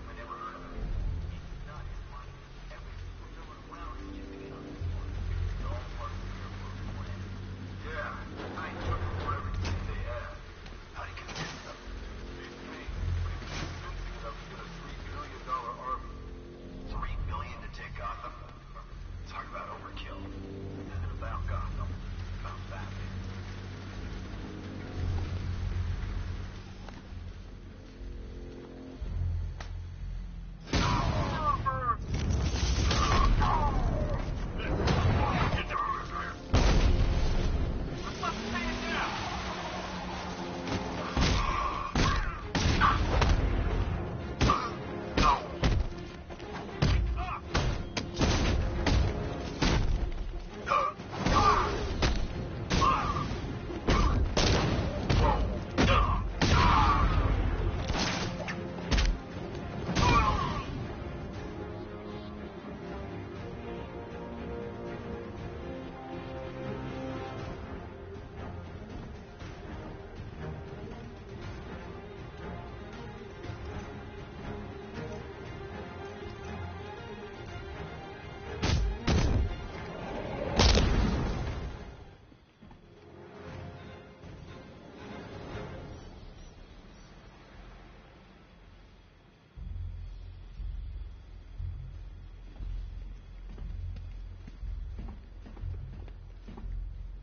I never heard of him. He's not his money. Every single villain around is chipping in on this one. It's all part of the Scarecrow's plan. Yeah, I took them for everything they have. How'd he convince them? Big thing. But he was convincing enough to get a $3 billion army. $3 billion to take Gotham? Talk about overkill. And about Gotham. About Batman.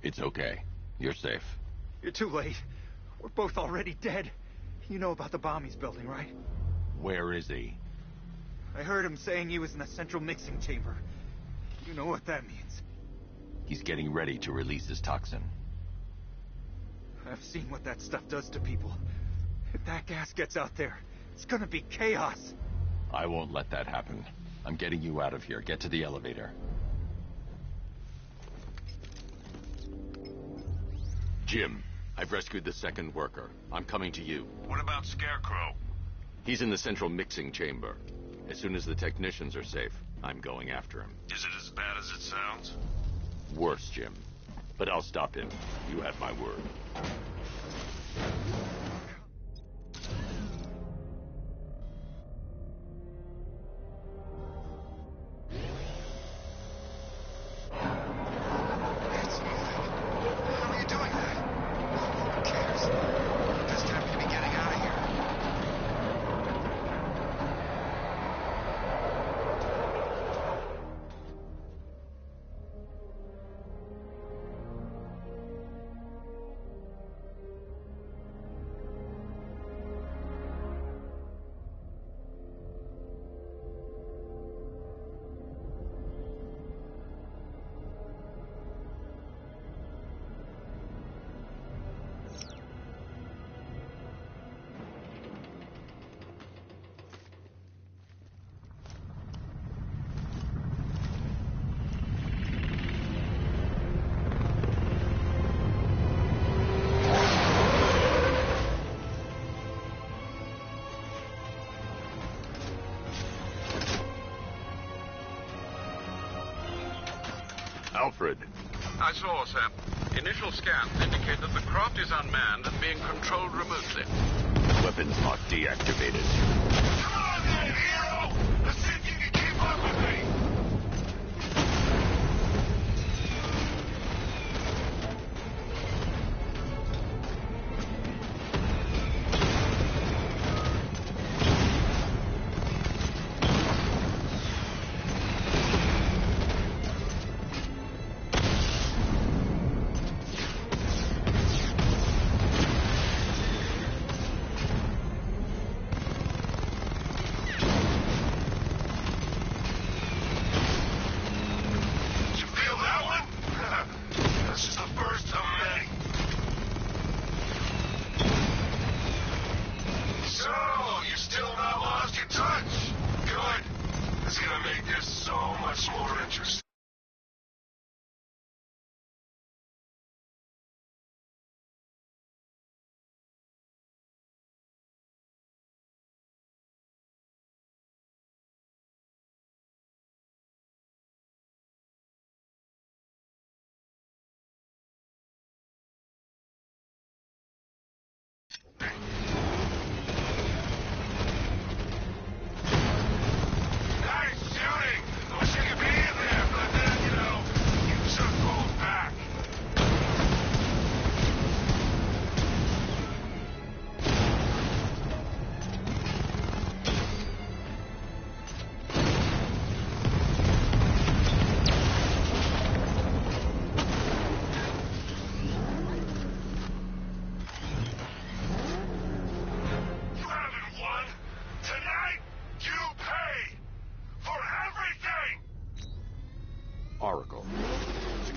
It's okay. You're safe. You're too late. We're both already dead. You know about the bomb he's building, right? Where is he? I heard him saying he was in the central mixing chamber. You know what that means. He's getting ready to release his toxin. I've seen what that stuff does to people. If that gas gets out there, it's gonna be chaos. I won't let that happen. I'm getting you out of here. Get to the elevator. Jim, I've rescued the second worker. I'm coming to you. What about Scarecrow? He's in the central mixing chamber. As soon as the technicians are safe, I'm going after him. Is it as bad as it sounds? Worse, Jim. But I'll stop him. You have my word. Alfred. I saw, sir. Initial scans indicate that the craft is unmanned and being controlled remotely. Weapons lock deactivated. Come on then, hero! Let's see if you can keep up with me!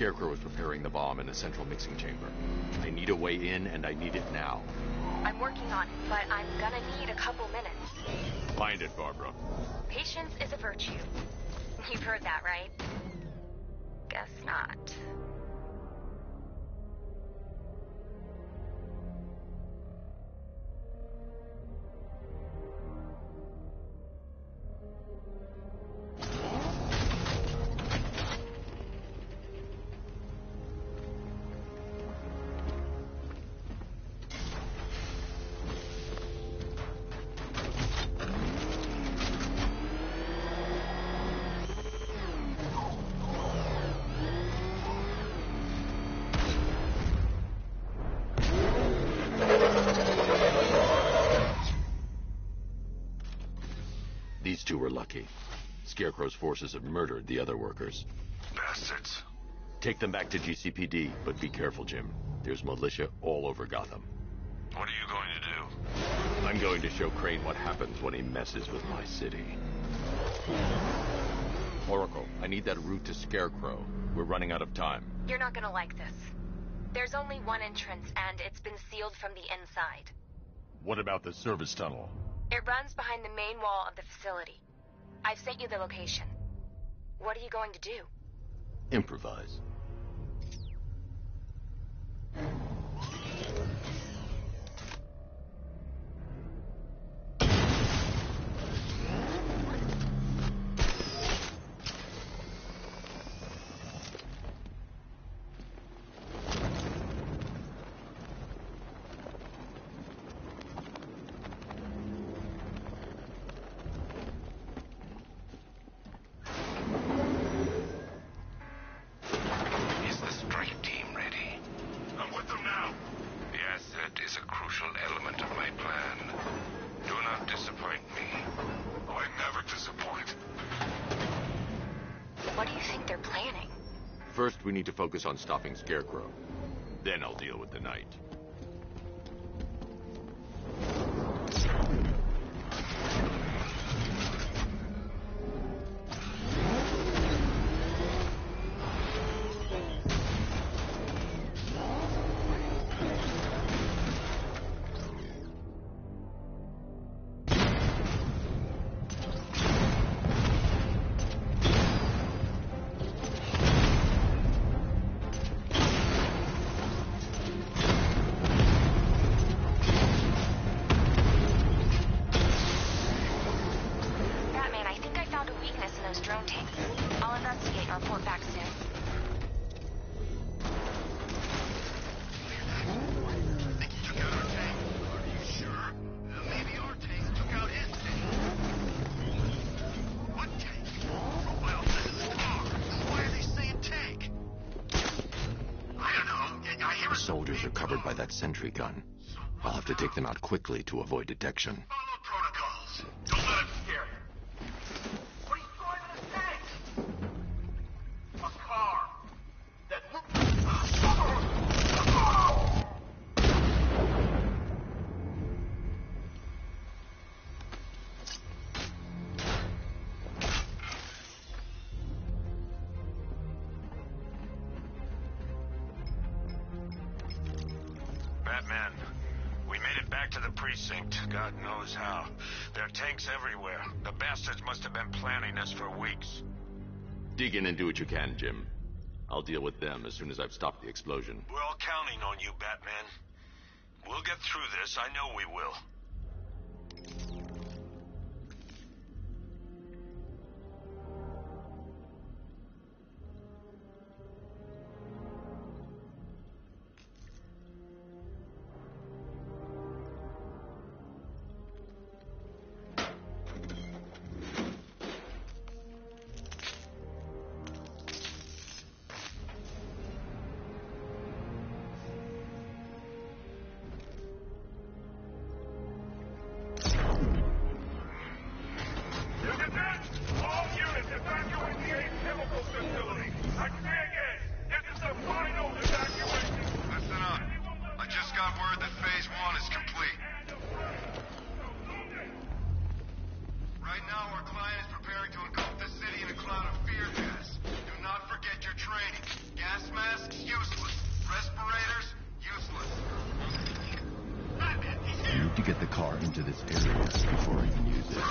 Scarecrow is preparing the bomb in a central mixing chamber. I need a way in, and I need it now. I'm working on it, but I'm gonna need a couple minutes. Find it, Barbara. Patience is a virtue. You've heard that, right? Guess not. These two were lucky. Scarecrow's forces have murdered the other workers. Bastards. Take them back to GCPD, but be careful, Jim. There's militia all over Gotham. What are you going to do? I'm going to show Crane what happens when he messes with my city. Oracle, I need that route to Scarecrow. We're running out of time. You're not gonna like this. There's only one entrance, and it's been sealed from the inside. What about the service tunnel? It runs behind the main wall of the facility. I've sent you the location. What are you going to do? Improvise. First, we need to focus on stopping Scarecrow. Then I'll deal with the Knight. Soldiers are covered by that sentry gun. I'll have to take them out quickly to avoid detection. Follow protocols. Don't let him scare you. What are you driving a tank? A car. That Batman, we made it back to the precinct. God knows how. There are tanks everywhere. The bastards must have been planning this for weeks. Dig in and do what you can, Jim. I'll deal with them as soon as I've stopped the explosion. We're all counting on you, Batman. We'll get through this. I know we will. Right now, our client is preparing to engulf the city in a cloud of fear gas. Do not forget your training. Gas masks, useless. Respirators, useless. I need to get the car into this area before I can use it.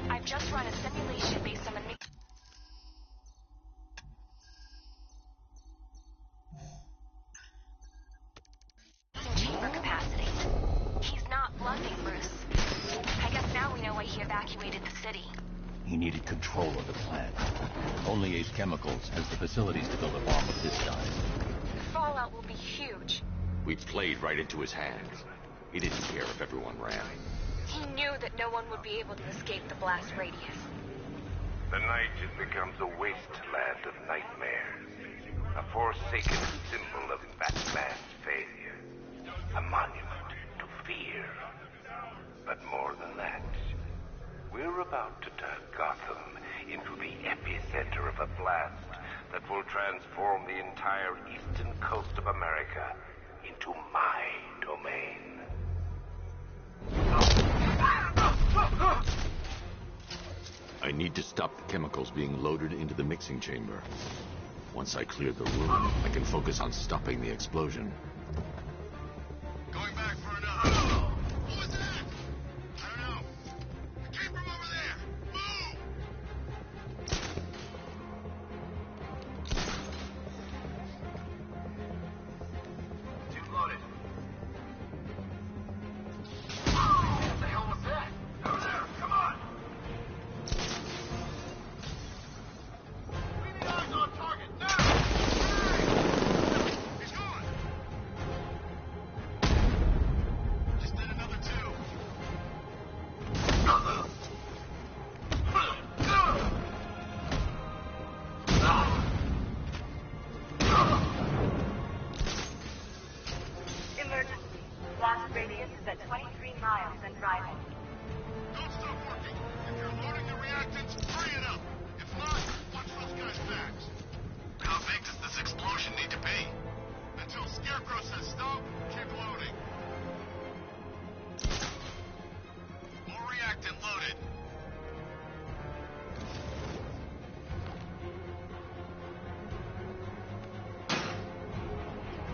I've just run a simulation based on the mixing chamber capacity. He's not bluffing, Bruce. I guess now we know why he evacuated the city. He needed control of the plant. Only Ace Chemicals has the facilities to build a bomb of this size. The fallout will be huge. We played right into his hands. He didn't care if everyone ran. He knew that no one would be able to escape the blast radius. The night just becomes a wasteland of nightmares. A forsaken symbol of Batman's failure. A monument to fear. But more than that, we're about to turn Gotham into the epicenter of a blast that will transform the entire eastern coast of America into my domain. I need to stop the chemicals being loaded into the mixing chamber. Once I clear the room, I can focus on stopping the explosion. Going back for another. What was that? I don't know. It came from over there. Move! Tube loaded. What the hell was that? Over there, come on! We need eyes on target, now! He's gone! Just did another two. Emergency. Blast radius is at 23 miles and driving. Don't stop working. If you're loading the reactants, hurry it up. If not, watch those guys' backs. How big does this explosion need to be? Until Scarecrow says stop, keep loading. More reactant loaded.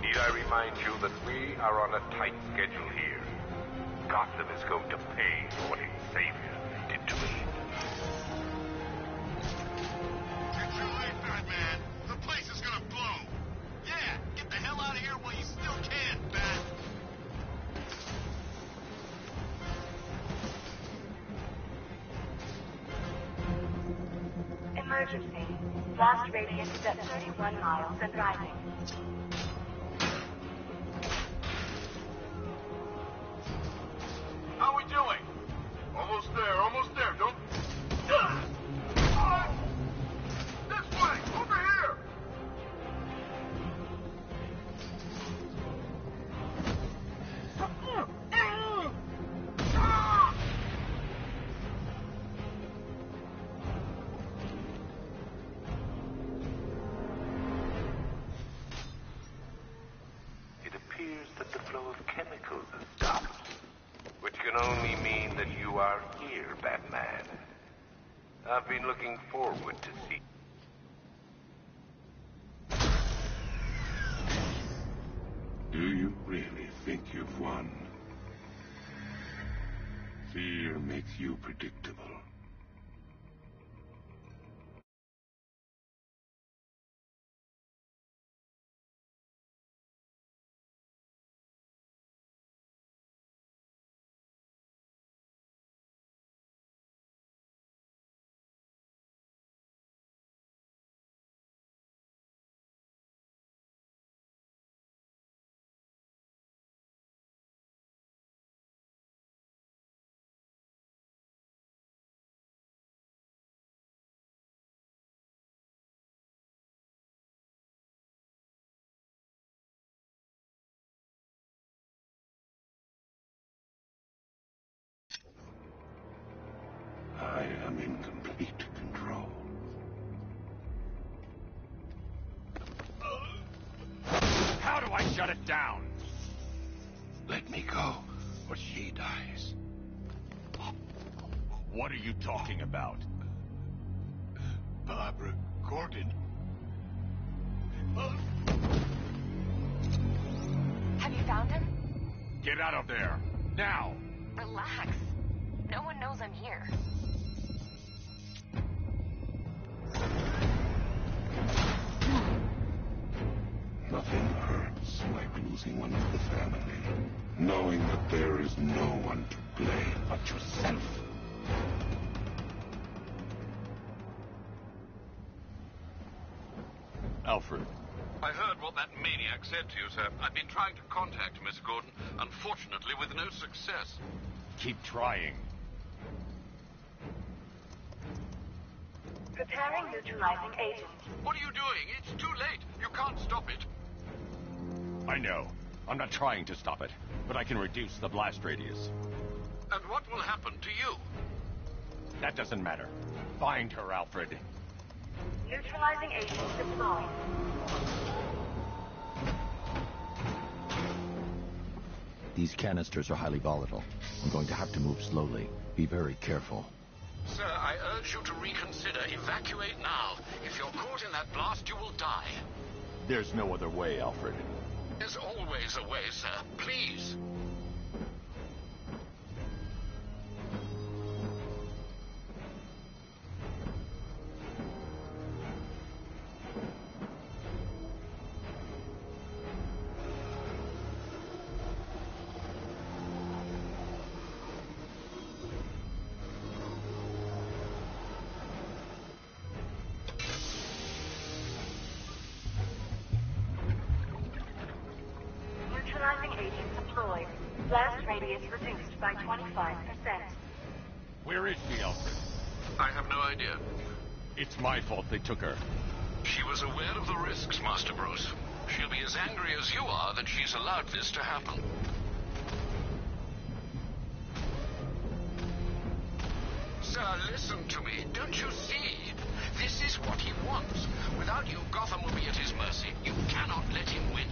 Need I remind you that we are on a tight schedule here? Gotham is going to pay for what its savior did to me. Get your life, Batman. The place is gonna blow. Yeah, get the hell out of here while you still can, Bat. Emergency. Blast radius is at 31 miles and driving. How we doing? Almost there, don't... This way, over here! It appears that the flow of chemicals has stopped, which can only mean that you are here, Batman. I've been looking forward to see. Do you really think you've won? Fear makes you predictable. am in complete control. How do I shut it down? Let me go, or she dies. What are you talking about? Barbara Gordon. Have you found him? Get out of there! Now! Relax. No one knows I'm here. Nothing hurts like losing one of the family. Knowing that there is no one to blame but yourself. Alfred. I heard what that maniac said to you, sir. I've been trying to contact Miss Gordon, unfortunately with no success. Keep trying. Preparing neutralizing agent. What are you doing? It's too late. You can't stop it. I know. I'm not trying to stop it, but I can reduce the blast radius. And what will happen to you? That doesn't matter. Find her, Alfred. Neutralizing agent deployed. These canisters are highly volatile. I'm going to have to move slowly. Be very careful. Sir, I urge you to reconsider. Evacuate now. If you're caught in that blast, you will die. There's no other way, Alfred. There's always a way, sir. Please. Neutralizing agent deployed. Blast radius reduced by 25%. Where is she, Alfred? I have no idea. It's my fault they took her. She was aware of the risks, Master Bruce. She'll be as angry as you are that she's allowed this to happen. Sir, listen to me. Don't you see? This is what he wants. Without you, Gotham will be at his mercy. You cannot let him win.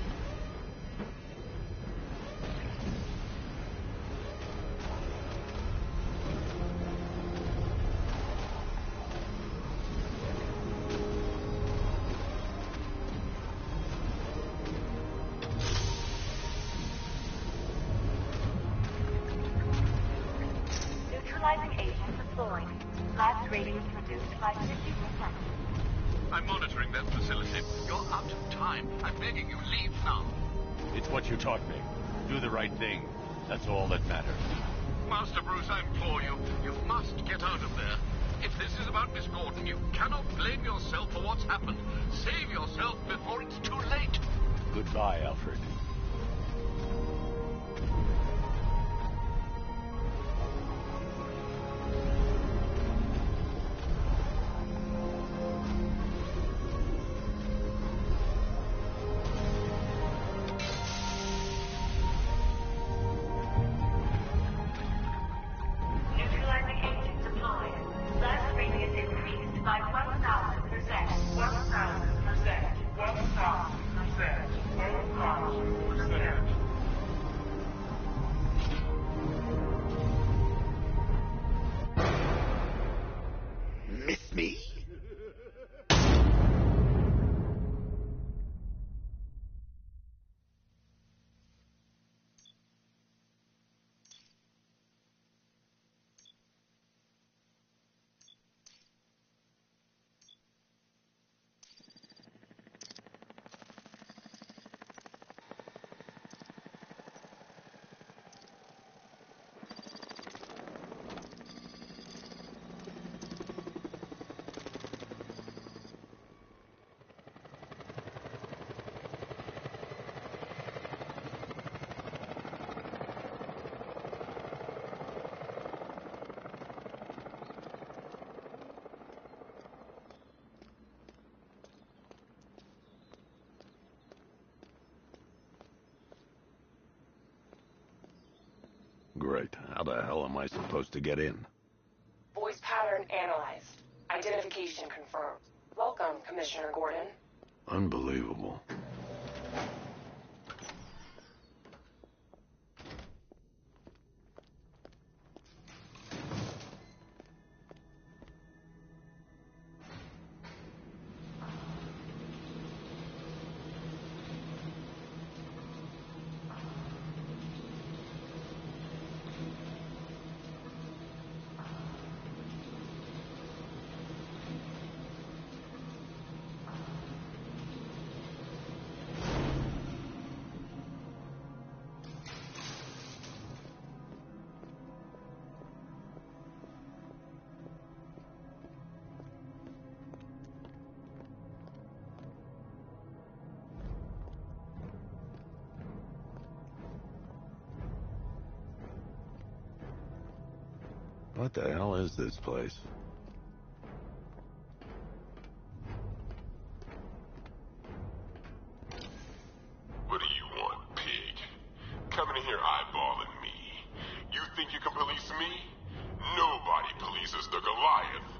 Neutralizing agent deployed. Blast radius reduced by 50%. I'm monitoring that facility. You're out of time. I'm begging you, leave now. It's what you taught me. Do the right thing. That's all that matters. Master Bruce, I implore you. You must get out of there. If this is about Miss Gordon, you cannot blame yourself for what's happened. Save yourself before it's too late. Goodbye, Alfred. Neutralizing agent deployed. Blast radius increased by 1,000%. 1,000%. 1,000%. 1,000%. Miss me? Great. How the hell am I supposed to get in? Voice pattern pattern analyzed. Identification confirmed. Welcome, Commissioner Gordon. Unbelievable. What the hell is this place? What do you want, pig? Coming in here eyeballing me. You think you can police me? Nobody polices the Goliath.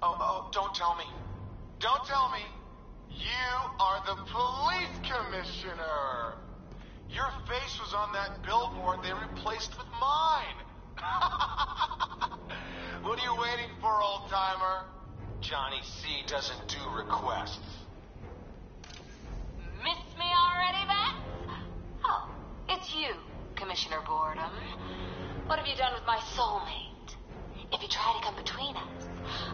Oh, don't tell me. Don't tell me. You are the police commissioner. Your face was on that billboard they replaced with mine. What are you waiting for, old-timer? Johnny C. doesn't do requests. Miss me already, Bats? Oh, it's you, Commissioner Boredom. What have you done with my soulmate? If you try to come between us,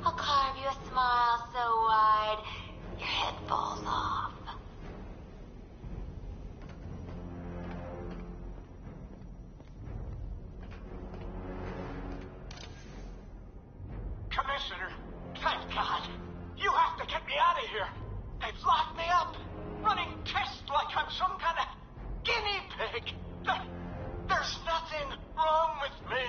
I'll carve you a smile so wide your head falls off. Commissioner, thank God. You have to get me out of here. They've locked me up, running tests like I'm some kind of guinea pig. There's nothing wrong with me.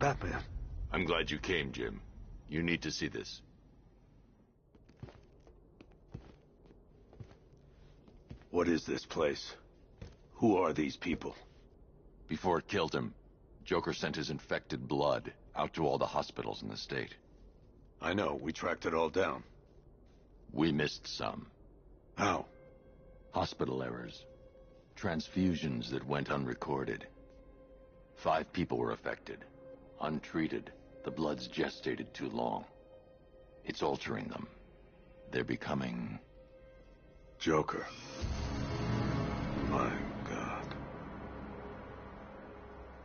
Batman. I'm glad you came, Jim. You need to see this. What is this place? Who are these people? Before it killed him, Joker sent his infected blood out to all the hospitals in the state. I know, we tracked it all down. We missed some. How? Hospital errors. Transfusions that went unrecorded. 5 people were affected. Untreated, the blood's gestated too long. It's altering them. They're becoming... Joker. My God.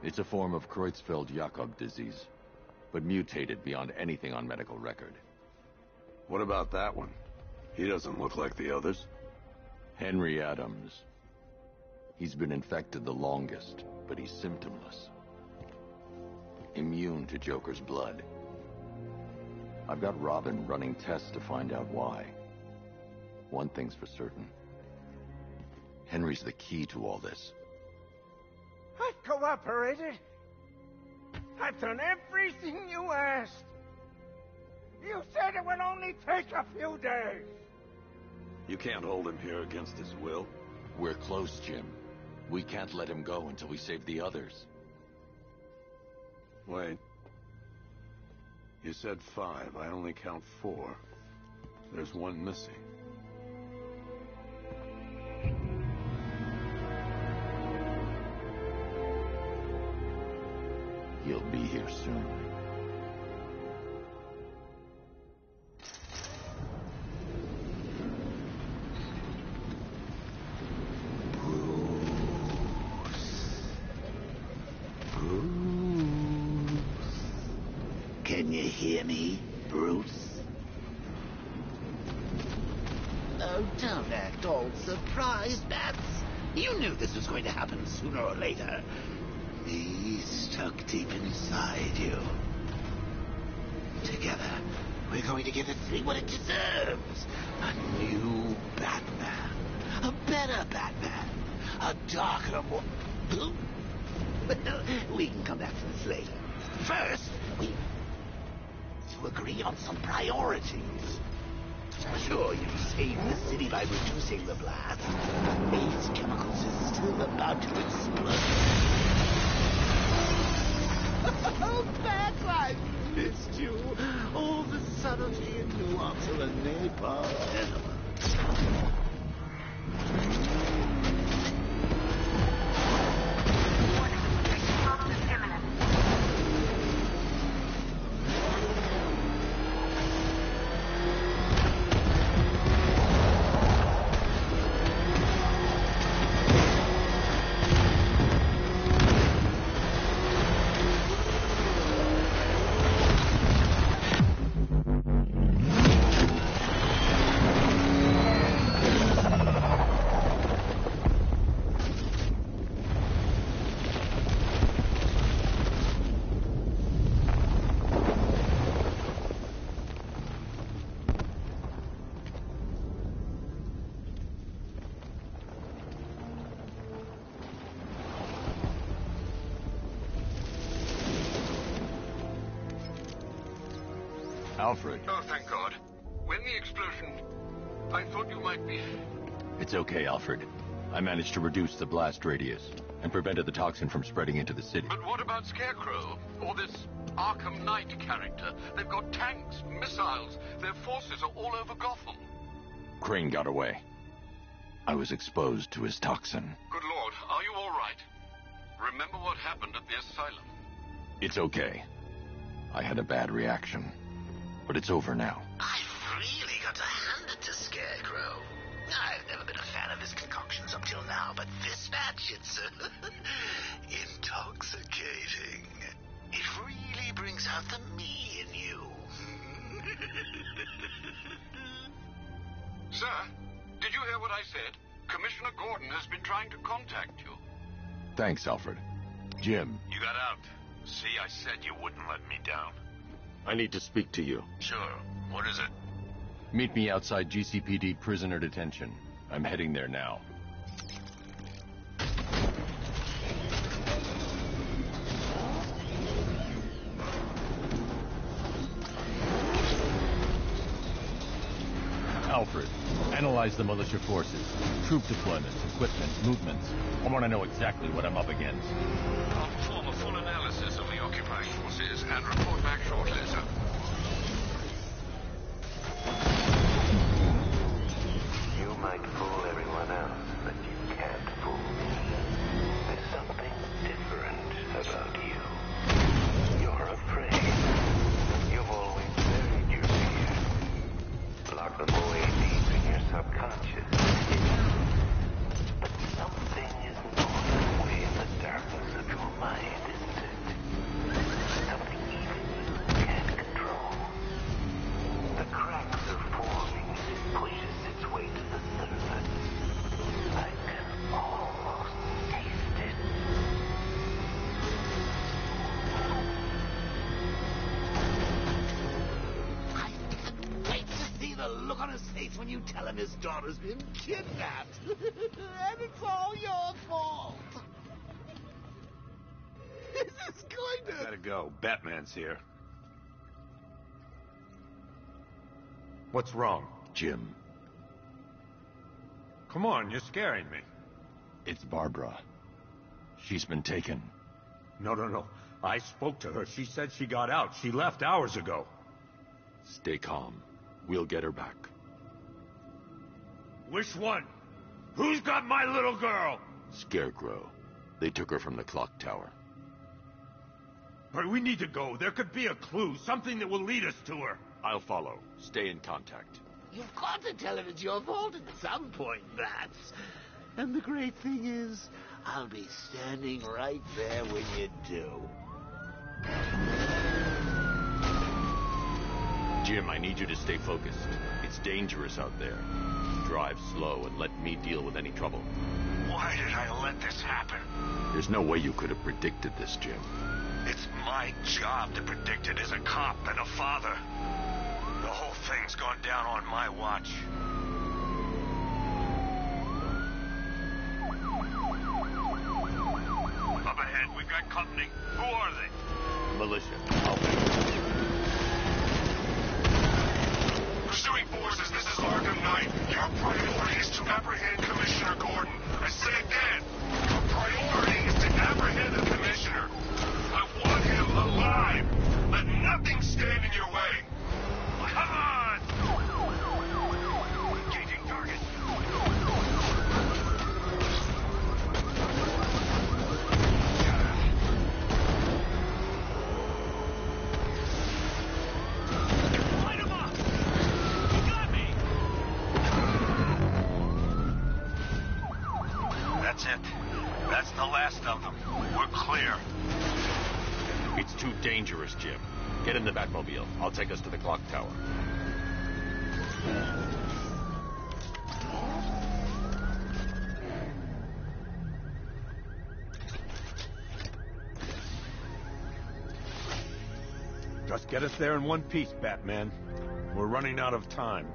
It's a form of Creutzfeldt-Jakob disease, but mutated beyond anything on medical record. What about that one? He doesn't look like the others. Henry Adams. He's been infected the longest, but he's symptomless. Immune to Joker's blood. I've got Robin running tests to find out why. One thing's for certain. Henry's the key to all this. I've cooperated. I've done everything you asked. You said it would only take a few days. You can't hold him here against his will. We're close, Jim. We can't let him go until we save the others. Wait. You said 5. I only count 4. There's one missing. He'll be here soon. Can you hear me, Bruce? Oh, don't act all surprised, Bats. You knew this was going to happen sooner or later. Me stuck deep inside you. Together, we're going to give the city what it deserves. A new Batman. A better Batman. A darker, more... Well, we can come back to this later. First, we... to agree on some priorities. Sure, you saved the city by reducing the blast. Ace Chemicals is still about to explode. Oh, Bats, I missed you. All the subtlety and nuance of a napalm enema. Alfred. Oh, thank God. When the explosion... I thought you might be... It's okay, Alfred. I managed to reduce the blast radius and prevented the toxin from spreading into the city. But what about Scarecrow? Or this Arkham Knight character? They've got tanks, missiles. Their forces are all over Gotham. Crane got away. I was exposed to his toxin. Good Lord, are you all right? Remember what happened at the asylum? It's okay. I had a bad reaction. But it's over now. I've really got to hand it to Scarecrow. I've never been a fan of his concoctions up till now, but this batch, it's intoxicating. It really brings out the me in you. Sir, did you hear what I said? Commissioner Gordon has been trying to contact you. Thanks, Alfred. Jim. You got out. See, I said you wouldn't let me down. I need to speak to you. Sure. What is it? Meet me outside GCPD prisoner detention. I'm heading there now. Alfred, analyze the militia forces, troop deployments, equipment, movements. I want to know exactly what I'm up against. I'll perform a full analysis of the occupied forces and report back shortly, sir. You might fool everyone else, but you can't fool me. There's something different about you. You're afraid. You've always buried your fear. Lock them away deep in your subconscious. But something is gnawing away in the darkness of your mind, isn't it? Something even you can't control. The cracks are forming as it pushes its way to the surface. I can almost taste it. I can't wait to see the look on his face when you tell him his daughter's been kidnapped. And it's all your fault. This is going to... Gotta go. Batman's here. What's wrong? Jim. Come on, you're scaring me. It's Barbara. She's been taken. No. I spoke to her. She said she got out. She left hours ago. Stay calm. We'll get her back. Which one? Who's got my little girl? Scarecrow. They took her from the clock tower. But we need to go. There could be a clue, something that will lead us to her. I'll follow. Stay in contact. You've got to tell him it's your fault at some point, Bats. And the great thing is, I'll be standing right there when you do. Jim, I need you to stay focused. It's dangerous out there. Drive slow and let me deal with any trouble. Why did I let this happen? There's no way you could have predicted this, Jim. It's my job to predict it as a cop and a father. The whole thing's gone down on my watch. Up ahead, we've got company. Who are they? Militia. I'll bet. Pursuing forces, this is Arkham Knight. Your priority is to apprehend Commissioner Gordon. I say again, your priority is to apprehend the Commissioner. I want him alive. Let nothing stand in your way. Come on! Engaging target. Light him up! He got me! That's it. That's the last of them. We're clear. It's too dangerous, Jim. Get in the Batmobile. I'll take us to the clock tower. Just get us there in one piece, Batman. We're running out of time.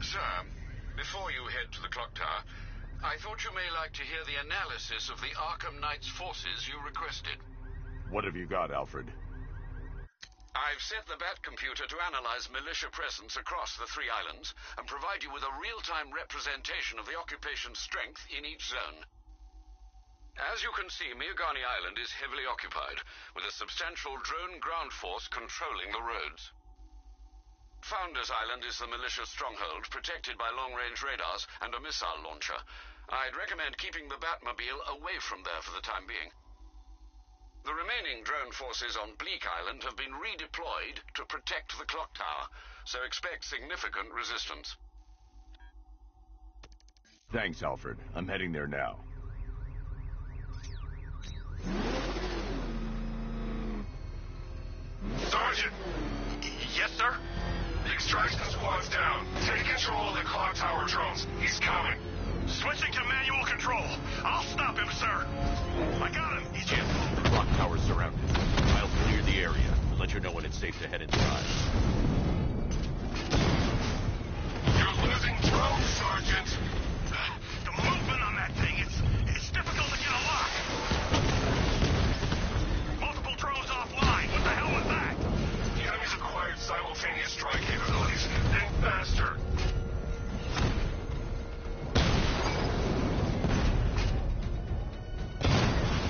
Sir, before you head to the clock tower, I thought you may like to hear the analysis of the Arkham Knight's forces you requested. What have you got, Alfred? I've set the Batcomputer to analyze militia presence across the 3 islands and provide you with a real-time representation of the occupation's strength in each zone. As you can see, Miagani Island is heavily occupied, with a substantial drone ground force controlling the roads. Founders Island is the militia stronghold, protected by long-range radars and a missile launcher. I'd recommend keeping the Batmobile away from there for the time being. The remaining drone forces on Bleak Island have been redeployed to protect the clock tower, so expect significant resistance. Thanks, Alfred. I'm heading there now. Sergeant! Yes, sir? The extraction squad's down. Take control of the clock tower drones. He's coming. Switching to manual control. I'll stop him, sir. I got him. He's in. The clock tower's surrounded. I'll clear the area and let you know when it's safe to head inside. You're losing drones, Sergeant. The movement on that thing, it's difficult to get a lock. Multiple drones offline. What the hell was that? The enemy's acquired simultaneous strike capabilities. Think faster.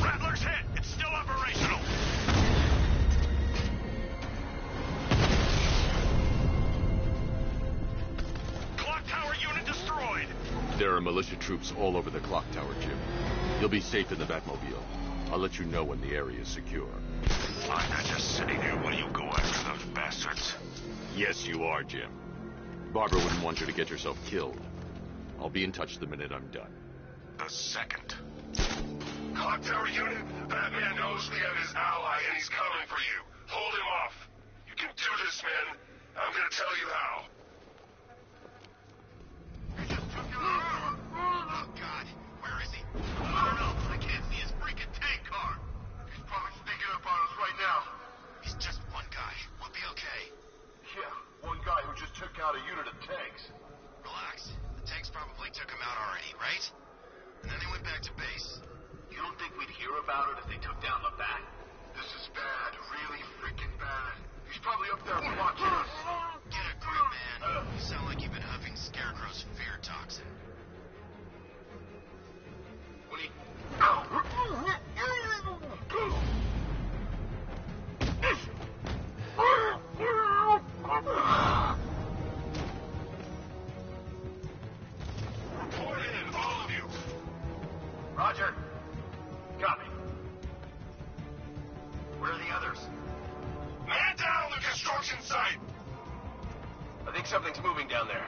Rattler's hit. It's still operational. Clock tower unit destroyed. There are militia troops all over the clock tower, Jim. You'll be safe in the Batmobile. I'll let you know when the area is secure. I'm not just sitting here while you go after those bastards. Yes, you are, Jim. Barbara wouldn't want you to get yourself killed. I'll be in touch the minute I'm done. The second. Clock tower unit, Batman knows we have his ally and he's coming for you. Hold him off. You can do this, man. I'm gonna tell you how. Oh, God. Where is he? I don't know. I can't see his freaking tank car. He's probably sneaking up on us right now. He's just one guy. We'll be okay. Yeah, one guy who just took out a unit of tanks. Relax. The tanks probably took him out already, right? And then they went back to base. You don't think we'd hear about it if they took down the Bat? This is bad, really freaking bad. He's probably up there watching us. Get a grip, man. You sound like you've been huffing Scarecrow's fear toxin. When he... something's moving down there.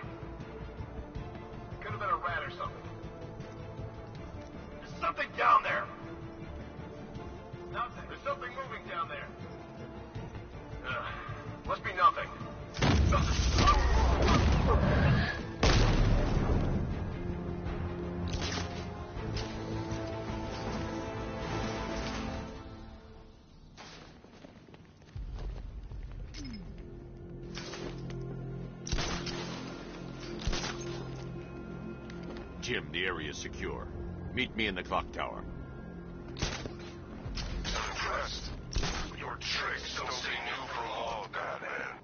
Could have been a rat or something. There's something down there. Nothing. There's something moving down there. Must be nothing. Jim, the area is secure. Meet me in the clock tower. Impressed. Your tricks don't seem new for long, Batman.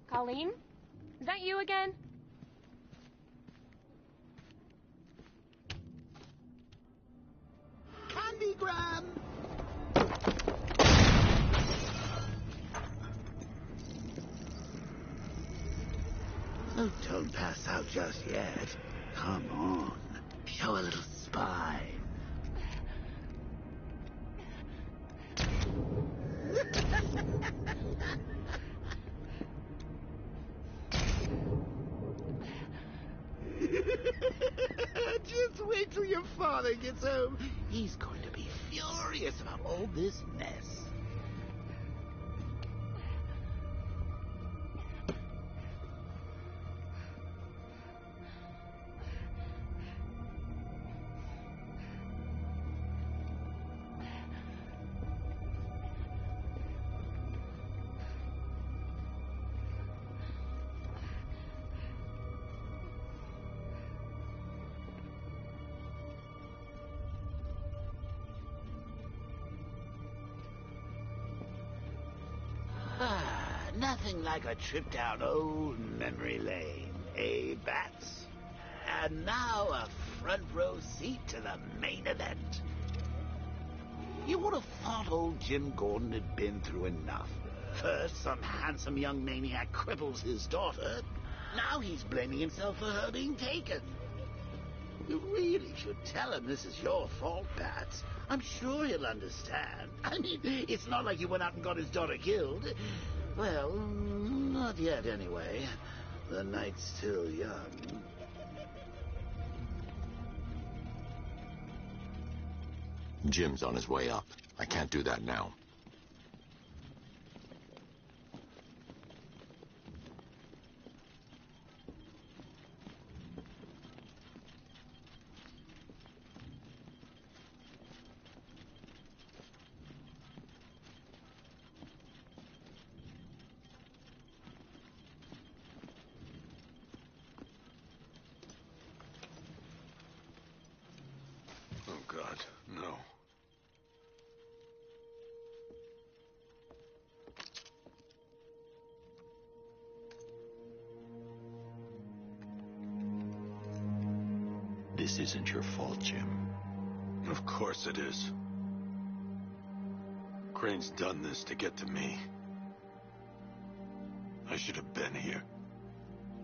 Colleen? Is that you again? Candygram! Oh, don't pass out just yet. Come on. Show a little spine. Just wait till your father gets home. He's going to be furious about all this mess. Nothing like a trip down old memory lane, eh, Bats? And now a front row seat to the main event. You would have thought old Jim Gordon had been through enough. First, some handsome young maniac cripples his daughter. Now he's blaming himself for her being taken. You really should tell him this is your fault, Bats. I'm sure he'll understand. I mean, it's not like you went out and got his daughter killed. Well, not yet, anyway. The night's still young. Jim's on his way up. I can't do that now. Oh, God, no. This isn't your fault, Jim. Of course it is. Crane's done this to get to me. I should have been here.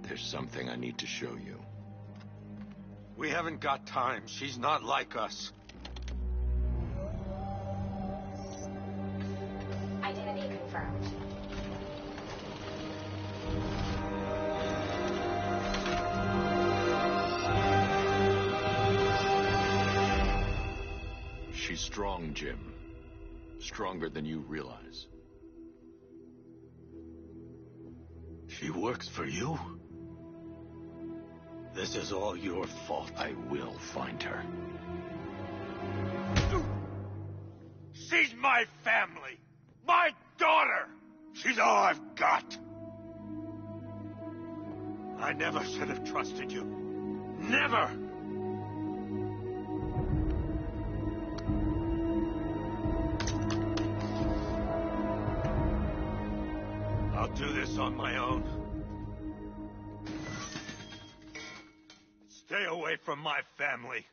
There's something I need to show you. We haven't got time. She's not like us. Identity confirmed. She's strong, Jim. Stronger than you realize. She works for you? This is all your fault. I will find her. She's my family. My daughter. She's all I've got. I never should have trusted you. Never! I'll do this on my own. Stay away from my family.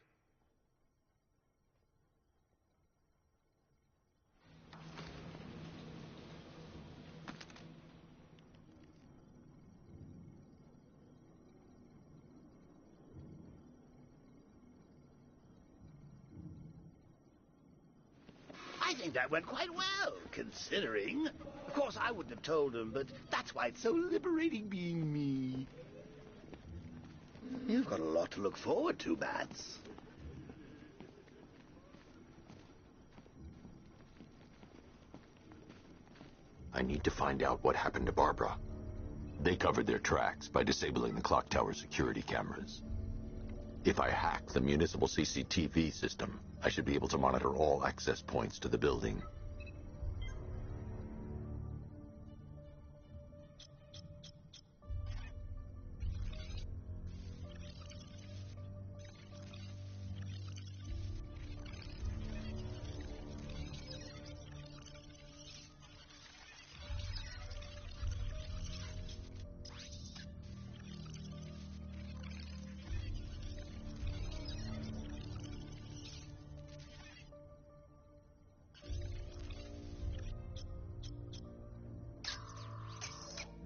I think that went quite well, considering. Of course, I wouldn't have told him, but that's why it's so liberating being me. You've got a lot to look forward to, Bats. I need to find out what happened to Barbara. They covered their tracks by disabling the clock tower security cameras. If I hack the municipal CCTV system, I should be able to monitor all access points to the building.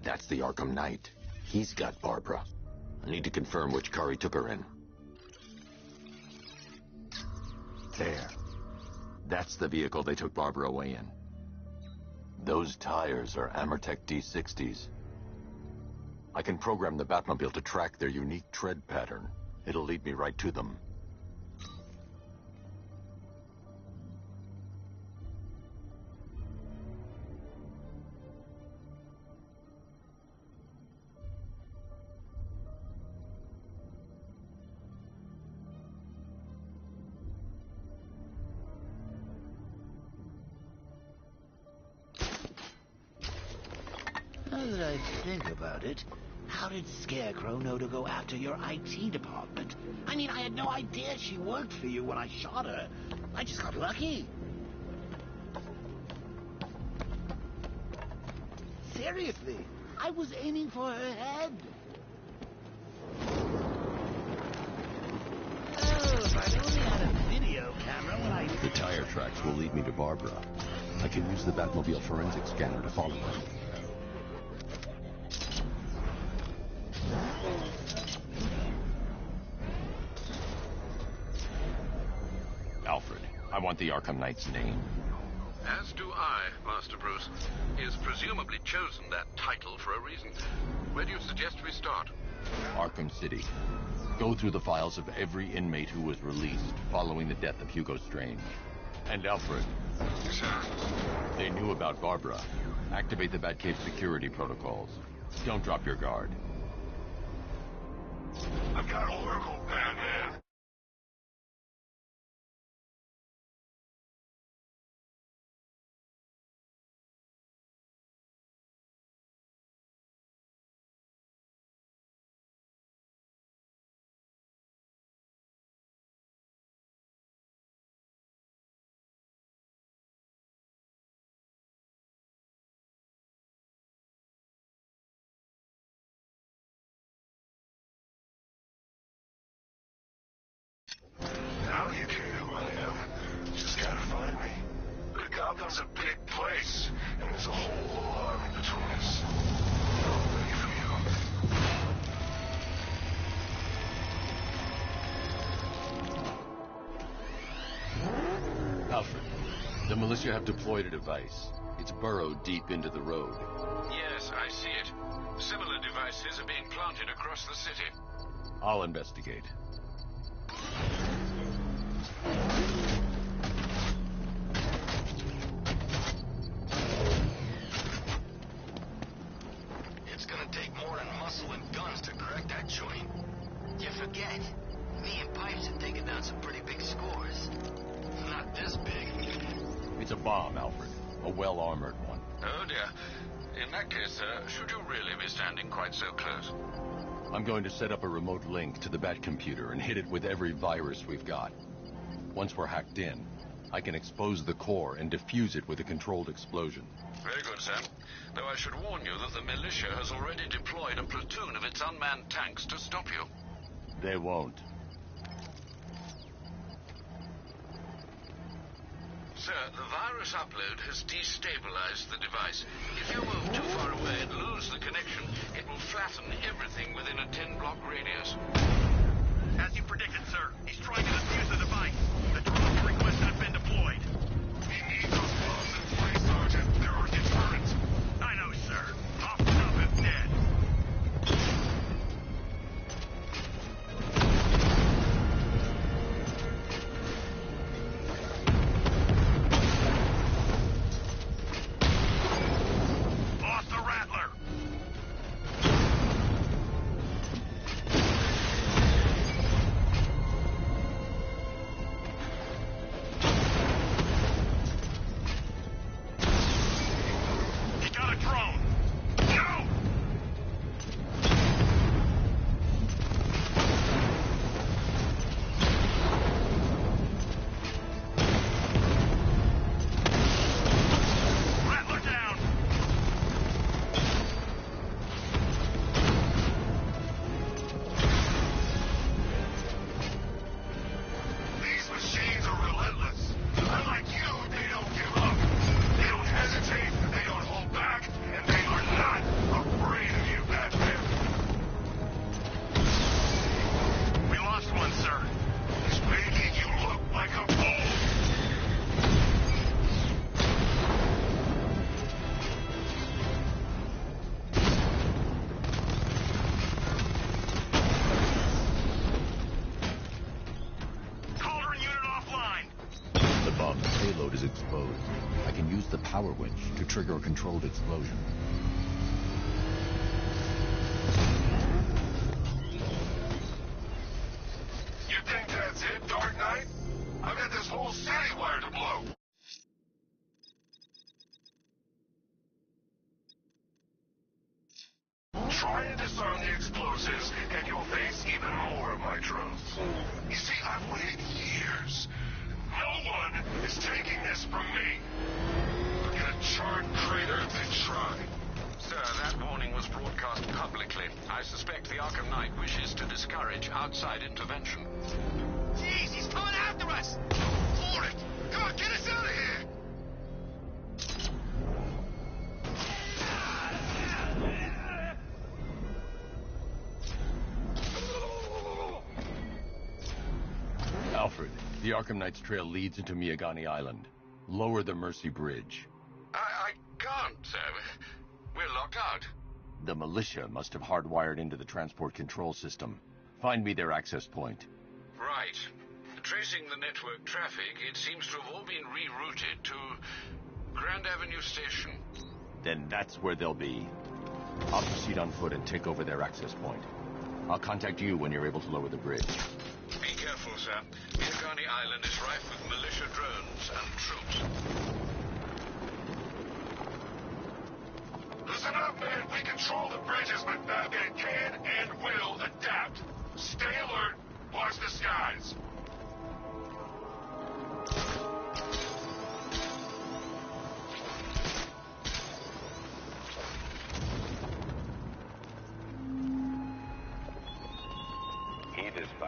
That's the Arkham Knight. He's got Barbara. I need to confirm which car he took her in. There. That's the vehicle they took Barbara away in. Those tires are Amertec D60s. I can program the Batmobile to track their unique tread pattern. It'll lead me right to them. Now that I think about it, how did Scarecrow know to go after your IT department? I mean, I had no idea she worked for you when I shot her. I just got lucky. Seriously, I was aiming for her head. Oh, if I only had a video camera when I... The tire tracks will lead me to Barbara. I can use the Batmobile forensic scanner to follow her. Alfred, I want the Arkham Knight's name. As do I, Master Bruce. He has presumably chosen that title for a reason. Where do you suggest we start? Arkham City. Go through the files of every inmate who was released following the death of Hugo Strange. And Alfred. Sir. They knew about Barbara. Activate the Batcave security protocols. Don't drop your guard. I've got Oracle, Batman. Now you care who I am. Just gotta find me. But Gotham's a big place, and there's a whole army between us. I'm ready for you. Alfred, the militia have deployed a device. It's burrowed deep into the road. Yes, I see it. Similar devices are being planted across the city. I'll investigate. It's gonna take more than muscle and guns to correct that joint. You forget. Me and Pipes have taken down some pretty big scores. Not this big. It's a bomb, Alfred. A well-armored one. Oh dear. In that case, should you really be standing quite so close? I'm going to set up a remote link to the Bat computer and hit it with every virus we've got. Once we're hacked in, I can expose the core and defuse it with a controlled explosion. Very good, sir. Though I should warn you that the militia has already deployed a platoon of its unmanned tanks to stop you. They won't. Sir, the virus upload has destabilized the device. If you move too far away and lose the connection, it will flatten everything within a 10-block radius. As you predicted, sir, he's trying to defuse the device. The drones requested have been deployed. We need those bombs in place, Sergeant. There are deterrents. I know, sir. Off the top is dead. Lost the Rattler. He got a drone. No! Rattler down. These machines are relentless. Unlike you, they don't give up. They don't hesitate, they don't hold back, and they are not afraid of you, Batman. We lost one, sir. He's making you look like a fool. Cauldron unit offline. The bomb's payload is exposed. I can use the power winch to trigger a controlled explosion. You think that's it, Dark Knight? I've got this whole city wired to blow. Try and disarm the explosives, and you'll face even more of my drones. You see, I've waited years. No one is taking this from me. Forget a charred crater if they try. Sir, that warning was broadcast publicly. I suspect the Arkham Knight wishes to discourage outside intervention. Jeez, he's coming after us! For it! Come on, get us out of here! Alfred, the Arkham Knight's trail leads into Miagani Island. Lower the Mercy Bridge. I can't, sir. We're locked out. The militia must have hardwired into the transport control system. Find me their access point. Right. Tracing the network traffic, it seems to have all been rerouted to Grand Avenue Station. Then that's where they'll be. I'll proceed on foot and take over their access point. I'll contact you when you're able to lower the bridge. Be careful, sir. Miagani Island is rife with militia drones and troops. Listen up, man. We control the bridges, but Batman can and will adapt. Stay alert. Watch the skies.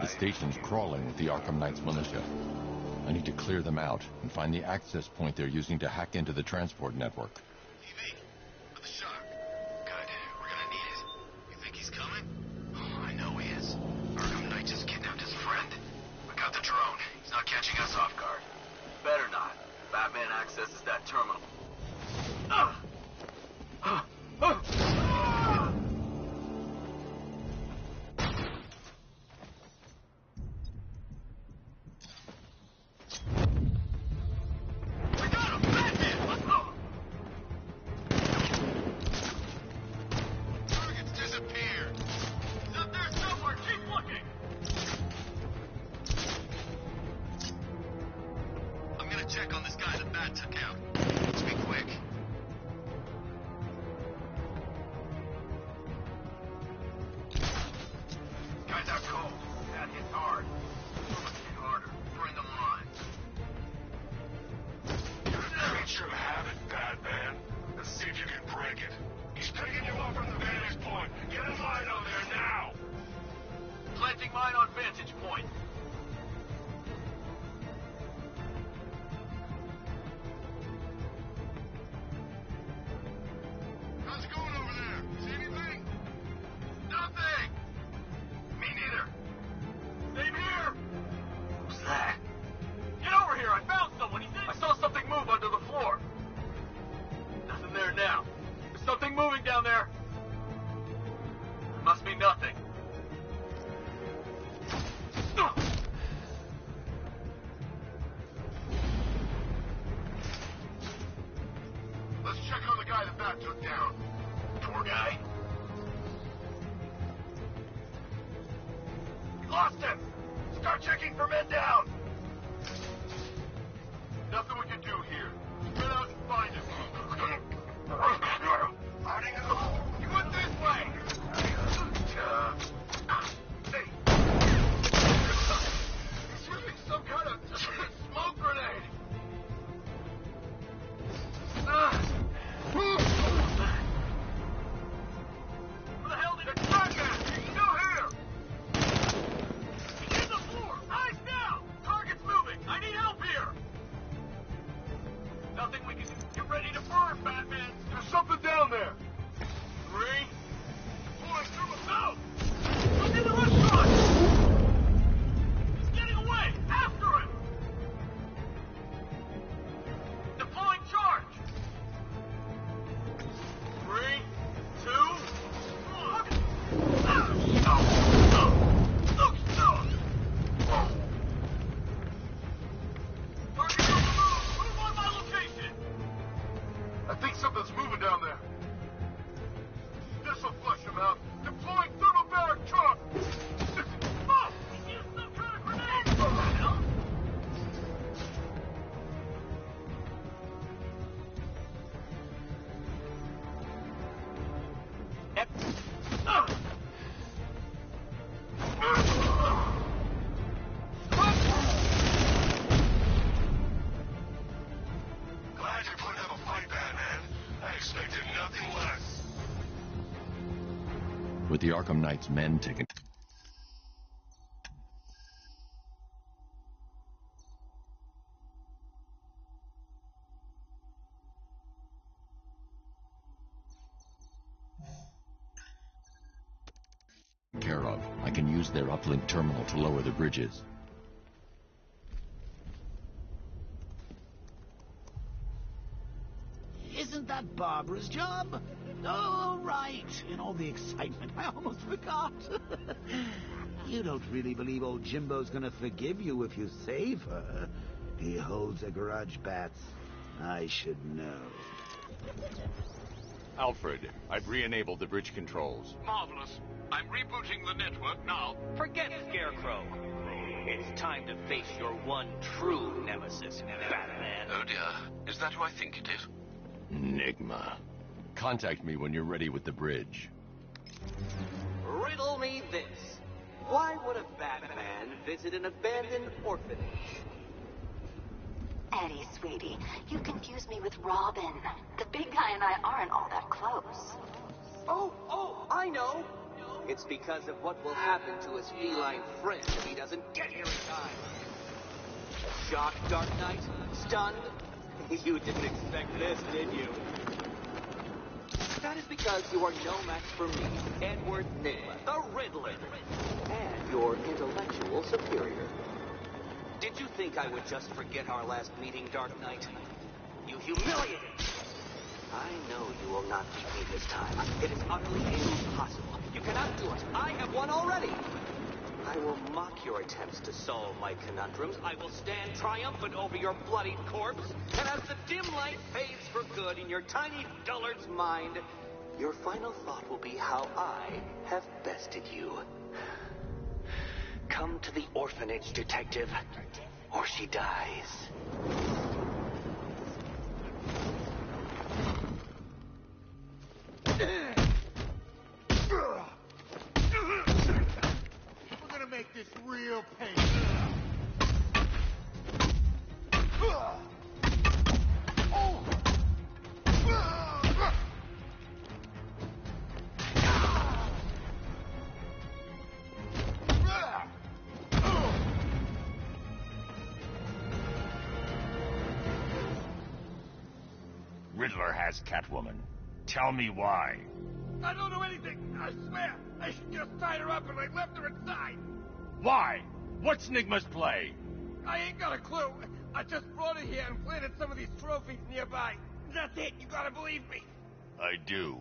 The station's crawling with the Arkham Knight's militia. I need to clear them out and find the access point they're using to hack into the transport network. TV, for the shark. Good. We're gonna need it. You think he's coming? Oh, I know he is. Arkham Knight just kidnapped his friend. We got the drone. He's not catching us off guard. Better not. Batman accesses that terminal. Check on this guy the Bat took out. Let's be quick. me nothing. Let's check on the guy the bat took down. Tour guy? We lost him! Start checking for men down! Nothing we can do here. Get out and find him. He went this way! Hey! He's using some kind of smoke grenade! Where the hell did it track at? He's still here! He's in the floor! Eyes down! Target's moving! I need help here! Nothing we can do. Get ready to burn, Batman! There's something down there. 3, 4, through the south! Look in the restaurant! He's getting away! After him! Deploying charge! 3, 2, 1. Target on the move! Move on my location! I think something's moving down there. This'll flush him out. Deploying thermobaric truck. Oh! He used some kind of grenade! What the hell? Glad you're putting up a fight, Batman. I expected nothing less. With the Arkham Knight's men taken... care of, I can use their uplink terminal to lower the bridges. Isn't that Barbara's job? Oh, right. In all the excitement, I almost forgot. You don't really believe old Jimbo's gonna forgive you if you save her. He holds a grudge, Bats. I should know. Alfred, I've re-enabled the bridge controls. Marvelous. I'm rebooting the network now. Forget Scarecrow. It's time to face your one true nemesis, Batman. Oh dear. Is that who I think it is? Enigma. Contact me when you're ready with the bridge. Riddle me this. Why would a Batman visit an abandoned orphanage? Eddie, sweetie, you confuse me with Robin. The big guy and I aren't all that close. Oh, I know. It's because of what will happen to his feline friend if he doesn't get here in time. Shocked, Dark Knight? Stunned? You didn't expect this, did you? That is because you are no match for me, Edward Nygma, the Riddler, and your intellectual superior. Did you think I would just forget our last meeting, Dark Knight? You humiliated me. I know you will not beat me this time. It is utterly impossible. You cannot do it. I have won already. I will mock your attempts to solve my conundrums. I will stand triumphant over your bloodied corpse. And as the dim light fades for good in your tiny dullard's mind, your final thought will be how I have bested you. Come to the orphanage, detective, or she dies. We're gonna make this real painful. Riddler has Catwoman. Tell me why. I don't know anything. I swear. I just tied her up and I left her inside. Why? What's Nygma's play? I ain't got a clue. I just brought her here and planted some of these trophies nearby. That's it. You gotta believe me. I do.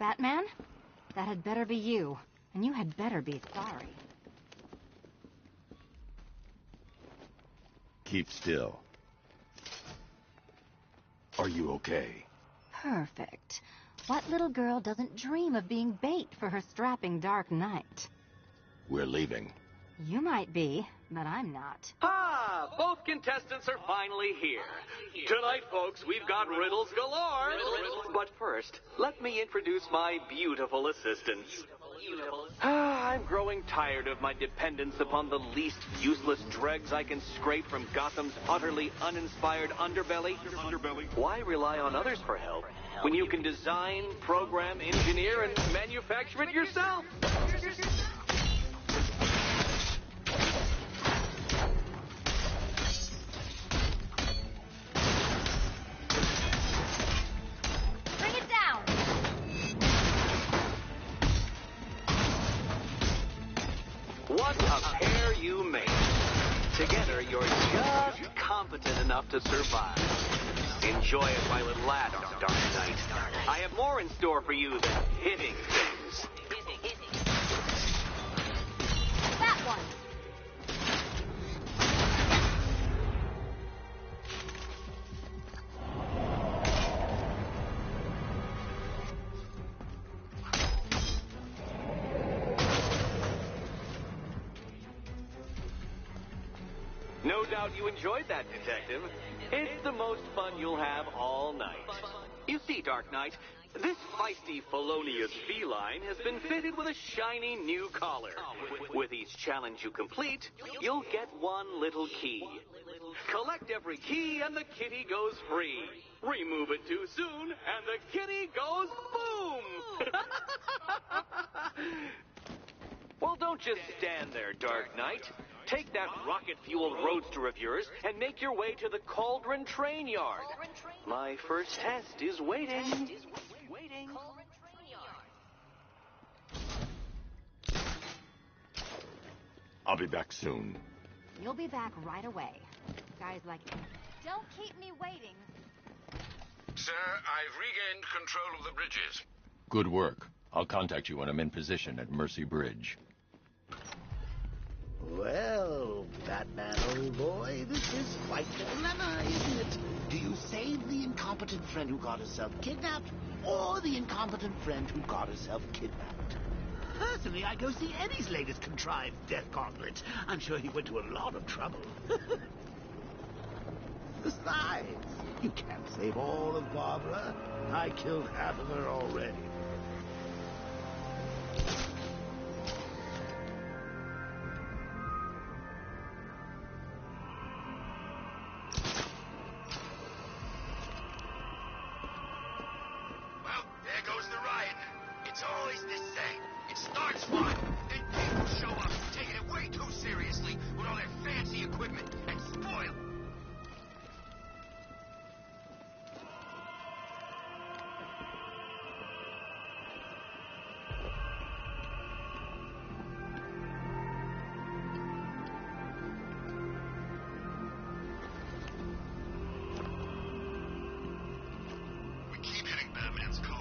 Batman? That had better be you. And you had better be sorry. Keep still. Are you okay? Perfect. What little girl doesn't dream of being bait for her strapping Dark Knight? We're leaving. You might be, but I'm not. Ah, both contestants are finally here. Tonight, folks, we've got riddles galore. But first, let me introduce my beautiful assistants. I'm growing tired of my dependence upon the least useless dregs I can scrape from Gotham's utterly uninspired underbelly. Why rely on others for help when you can design, program, engineer, and manufacture it yourself? Bring it down! What a pair you make. Together, you're just competent enough to survive. Enjoy it while it lasts, Dark Knight. I have more in store for you than hitting things. That one! No doubt you enjoyed that, Detective. It's the most fun you'll have all night. You see, Dark Knight, this feisty, felonious feline has been fitted with a shiny new collar. With each challenge you complete, you'll get one little key. Collect every key and the kitty goes free. Remove it too soon and the kitty goes boom! Well, don't just stand there, Dark Knight. Take that rocket-fueled roadster of yours and make your way to the Cauldron Train Yard. My first test is waiting. I'll be back soon. You'll be back right away. Guys like you. Don't keep me waiting. Sir, I've regained control of the bridges. Good work. I'll contact you when I'm in position at Mercy Bridge. Well, Batman, old boy, this is quite the dilemma, isn't it? Do you save the incompetent friend who got herself kidnapped, or the incompetent friend who got herself kidnapped? Personally, I'd go see Eddie's latest contrived death gauntlet. I'm sure he went to a lot of trouble. Besides, you can't save all of Barbara. I killed half of her already. Well, there goes the riot. It's always the same. It starts fine, then people show up, taking it way too seriously with all their fancy equipment, and spoil it. We keep hitting Batman's car.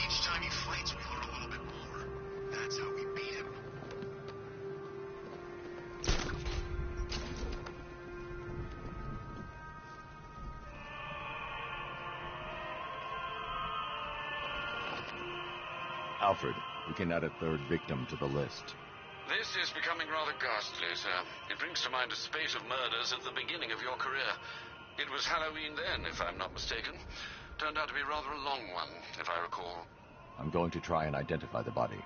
Each time he fights, we learn a little bit more. That's how we beat him. Alfred, we can add a third victim to the list. This is becoming rather ghastly, sir. It brings to mind a spate of murders at the beginning of your career. It was Halloween then, if I'm not mistaken. Turned out to be rather a long one, if I recall. I'm going to try and identify the body.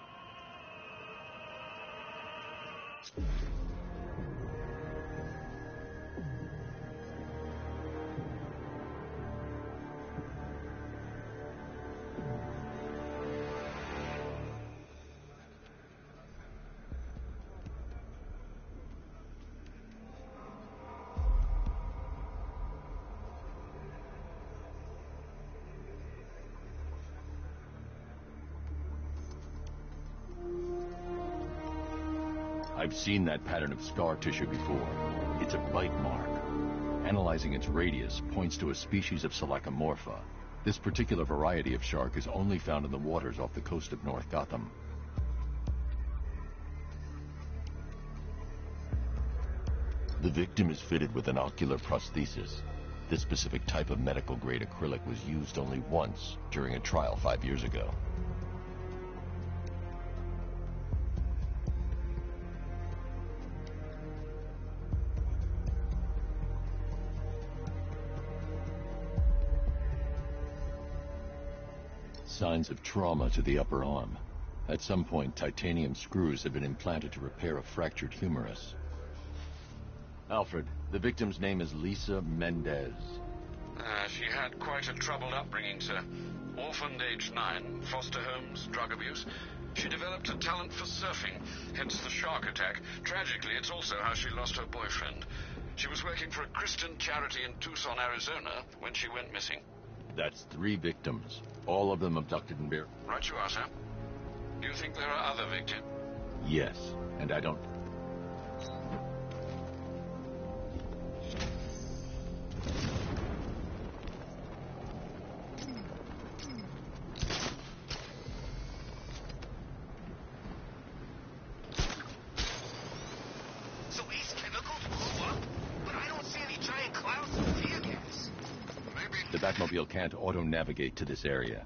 I've seen that pattern of scar tissue before. It's a bite mark. Analyzing its radius points to a species of Selachomorpha. This particular variety of shark is only found in the waters off the coast of North Gotham. The victim is fitted with an ocular prosthesis. This specific type of medical-grade acrylic was used only once during a trial 5 years ago. Signs of trauma to the upper arm. At some point, titanium screws have been implanted to repair a fractured humerus. Alfred, the victim's name is Lisa Mendez. She had quite a troubled upbringing, sir. Orphaned age 9, foster homes, drug abuse. She developed a talent for surfing, hence the shark attack. Tragically, it's also how she lost her boyfriend. She was working for a Christian charity in Tucson, Arizona, when she went missing. That's 3 victims, all of them abducted and buried. Right you are, sir. Do you think there are other victims? Yes, and I don't... So these chemicals blew up, but I don't see any giant clouds of tear gas. Maybe... The Batmobile can't auto-navigate to this area.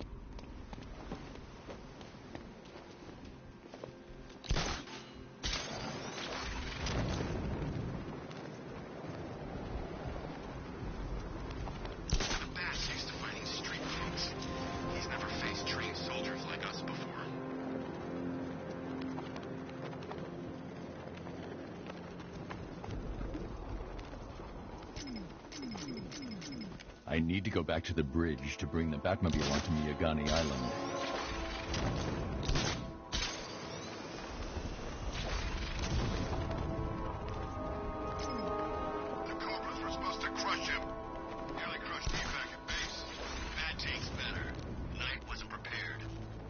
I need to go back to the bridge to bring the Batmobile onto Miyagani Island. The Cobras were supposed to crush him. Nearly crushed me back at base. That takes better. Knight wasn't prepared.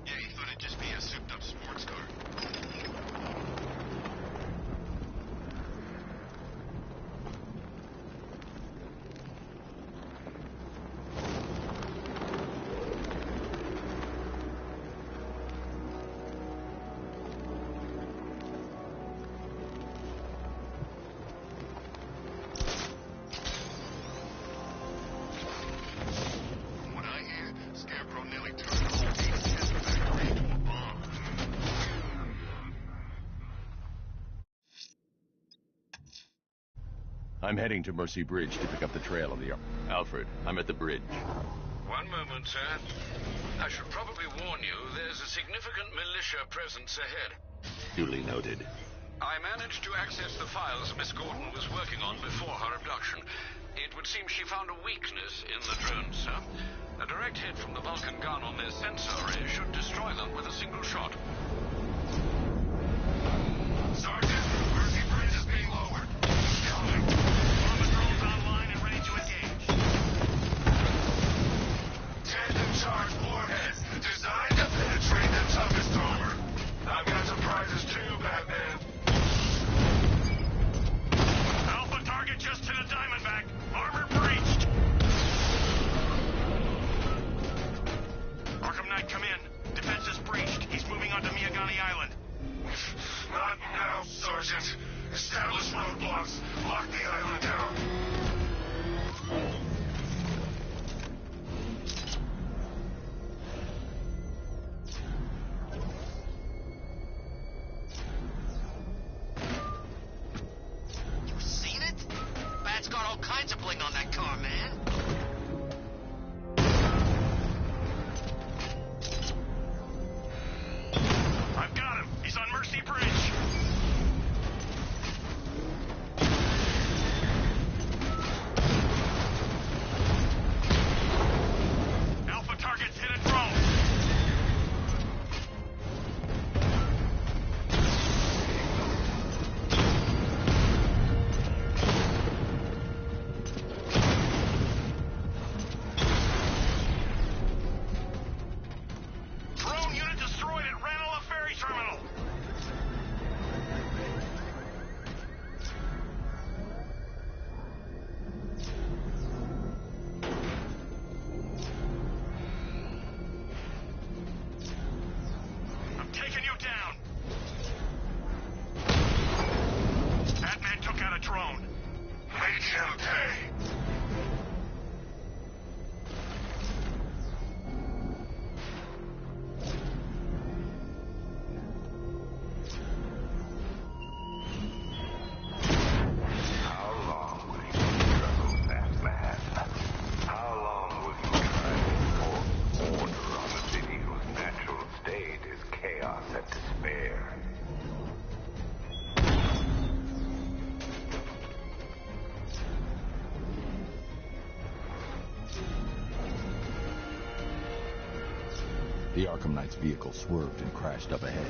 Yeah, he thought it'd just be a souped-up sports car. I'm heading to Mercy Bridge to pick up the trail of the... Alfred, I'm at the bridge. One moment, sir. I should probably warn you, there's a significant militia presence ahead. Duly noted. I managed to access the files Miss Gordon was working on before her abduction. It would seem she found a weakness in the drones, sir. A direct hit from the Vulcan gun on their sensor array should destroy them with a single shot. Sergeant, Mercy Bridge is being lowered. Coming. Bomber drones online and ready to engage. Tandem charge warheads designed to penetrate the toughest armor. I've got surprises too, Batman. Alpha target just to the Diamondback. Armor breached. Arkham Knight, come in. Defense is breached. He's moving onto Miyagi The Arkham Knight's vehicle swerved and crashed up ahead.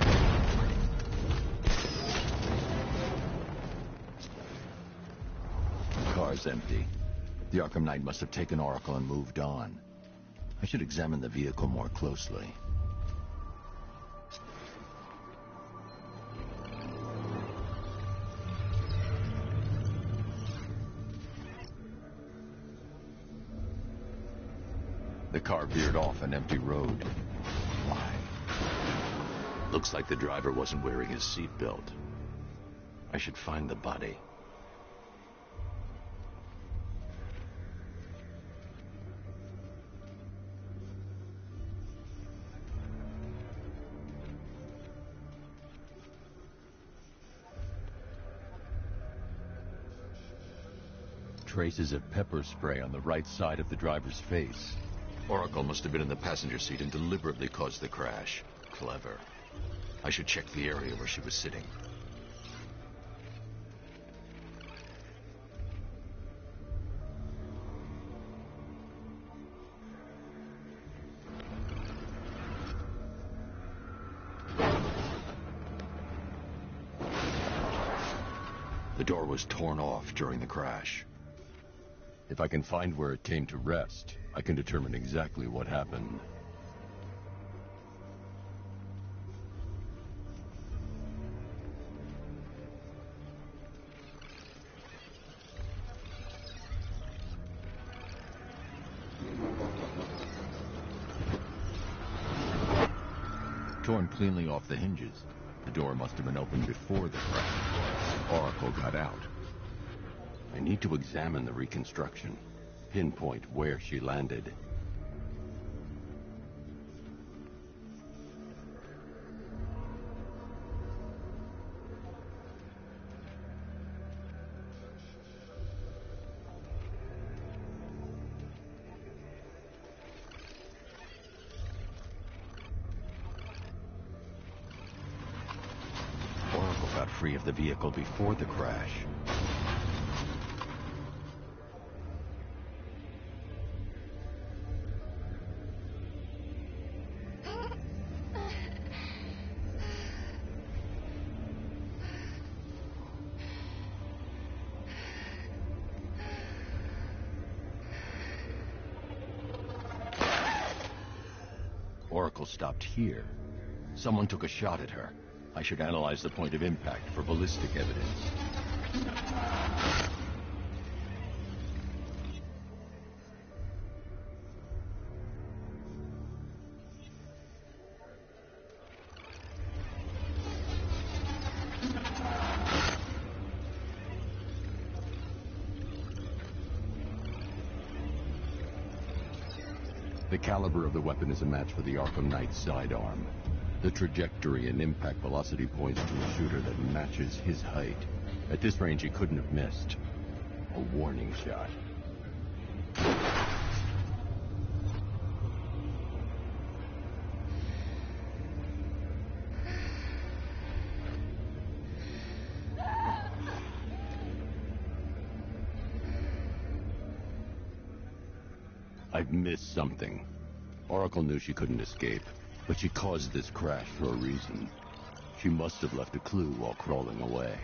The car's empty. The Arkham Knight must have taken Oracle and moved on. I should examine the vehicle more closely. The car veered off an empty road. Why? Looks like the driver wasn't wearing his seatbelt. I should find the body. Traces of pepper spray on the right side of the driver's face. Oracle must have been in the passenger seat and deliberately caused the crash. Clever. I should check the area where she was sitting. The door was torn off during the crash. If I can find where it came to rest, I can determine exactly what happened. Torn cleanly off the hinges. The door must have been opened before the crash. Oracle got out. I need to examine the reconstruction, pinpoint where she landed. Oracle got free of the vehicle before the crash. Oracle stopped here. Someone took a shot at her. I should analyze the point of impact for ballistic evidence. The caliber of the weapon is a match for the Arkham Knight's sidearm. The trajectory and impact velocity points to a shooter that matches his height. At this range, he couldn't have missed. A warning shot. I've missed something. Oracle knew she couldn't escape, but she caused this crash for a reason. She must have left a clue while crawling away.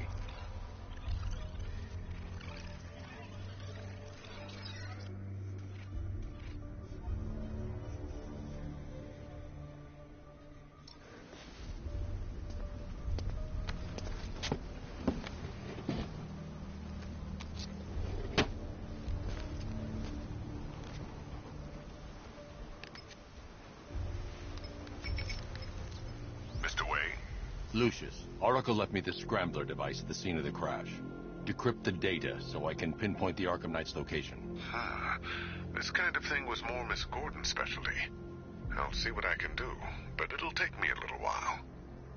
Lucius, Oracle left me the Scrambler device at the scene of the crash. Decrypt the data so I can pinpoint the Arkham Knight's location. This kind of thing was more Miss Gordon's specialty. I'll see what I can do, but it'll take me a little while.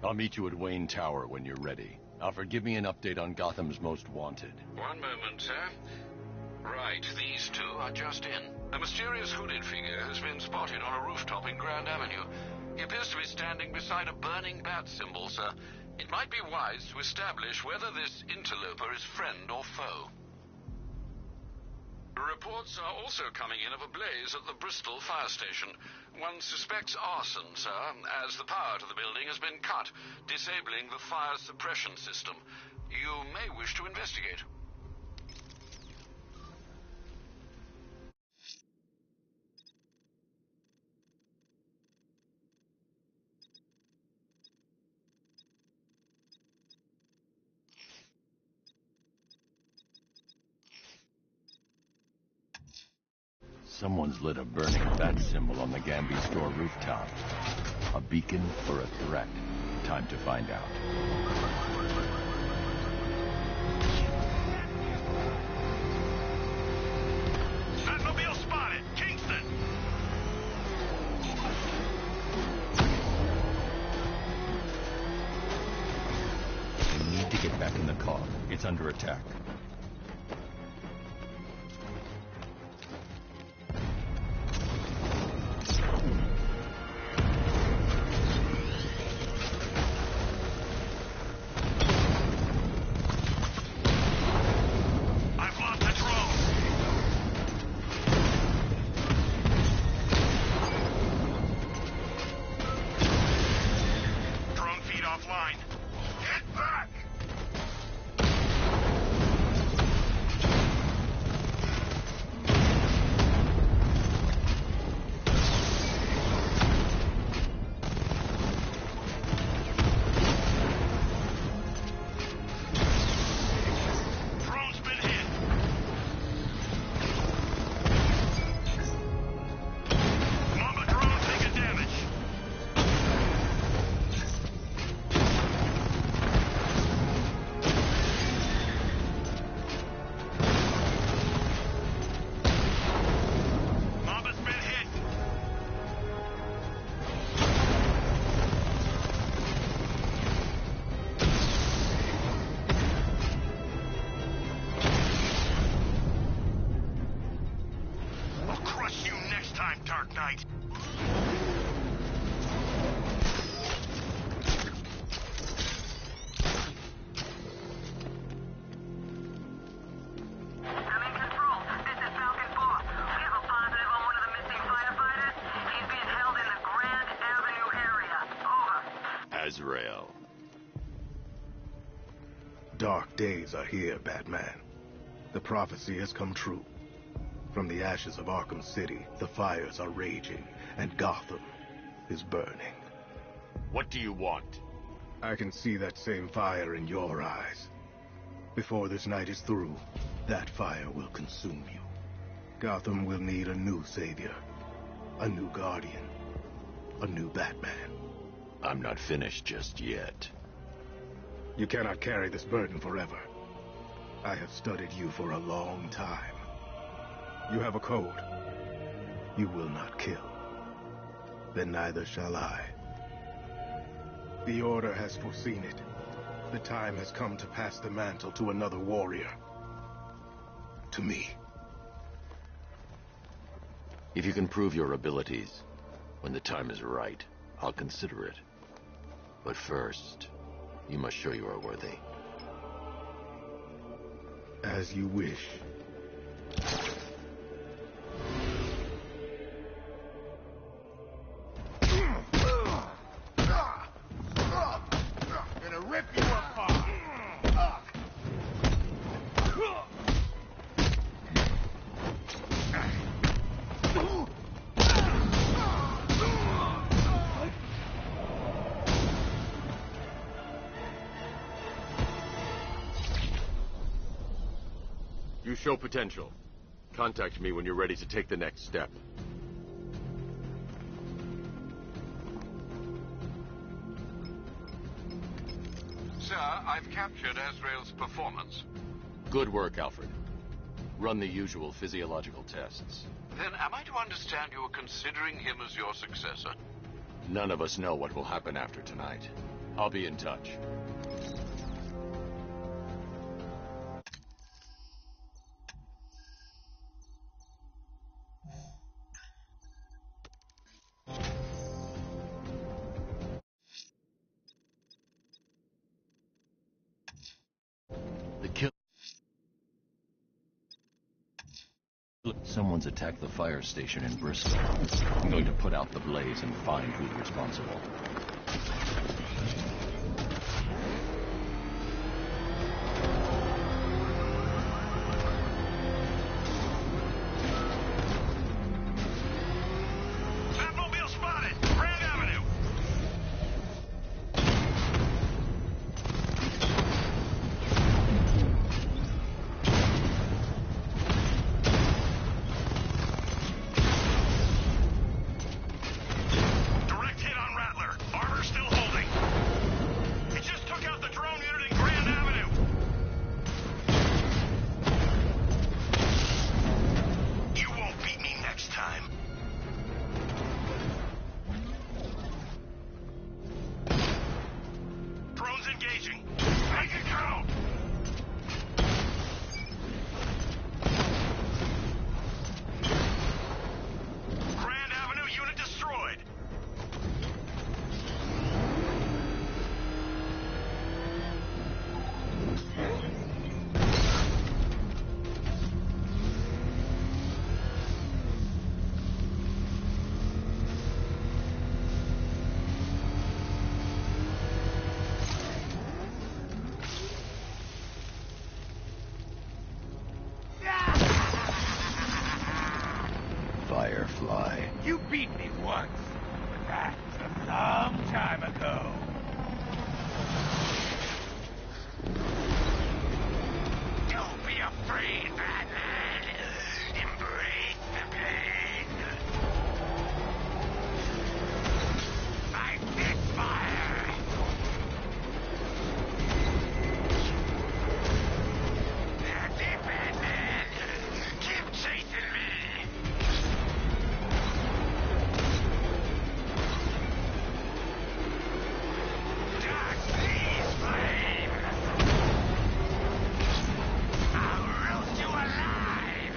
I'll meet you at Wayne Tower when you're ready. Alfred, give me an update on Gotham's Most Wanted. One moment, sir. Right, these two are just in. A mysterious hooded figure has been spotted on a rooftop in Grand Avenue. He appears to be standing beside a burning bat symbol, sir. It might be wise to establish whether this interloper is friend or foe. Reports are also coming in of a blaze at the Bristol fire station. One suspects arson, sir, as the power to the building has been cut, disabling the fire suppression system. You may wish to investigate. Someone's lit a burning bat symbol on the Gamby store rooftop. A beacon or a threat? Time to find out. Batmobile spotted! Kingston! We need to get back in the car. It's under attack. Offline. Get back! Drone's been hit. Mamba drone taking damage. Dark Knight. Azrael. Dark days are here, Batman. The prophecy has come true. From the ashes of Arkham City, the fires are raging, and Gotham is burning. What do you want? I can see that same fire in your eyes. Before this night is through, that fire will consume you. Gotham will need a new savior, a new guardian, a new Batman. I'm not finished just yet. You cannot carry this burden forever. I have studied you for a long time. You have a code. You will not kill. Then neither shall I. The Order has foreseen it. The time has come to pass the mantle to another warrior. To me. If you can prove your abilities, when the time is right, I'll consider it. But first, you must show you are worthy. As you wish. Gonna rip you apart. You show potential. Contact me when you're ready to take the next step. Sir, I've captured Azrael's performance. Good work, Alfred. Run the usual physiological tests. Then am I to understand you are considering him as your successor? None of us know what will happen after tonight. I'll be in touch. Someone's attacked the fire station in Bristol. I'm going to put out the blaze and find who's responsible. Batmobile spotted! Grand Avenue! Direct hit on Rattler. Armor still holding. He just took out the drone unit in Grand Avenue. You won't beat me next time. Drones engaging. Make it count! Grand Avenue unit destroyed. Firefly. You beat me once, but that's a long time ago. Don't be afraid, Batman. Embrace the pain. Fight this fire. That's it, Batman. Keep chasing me. Dark seas flame. I'll roast you alive.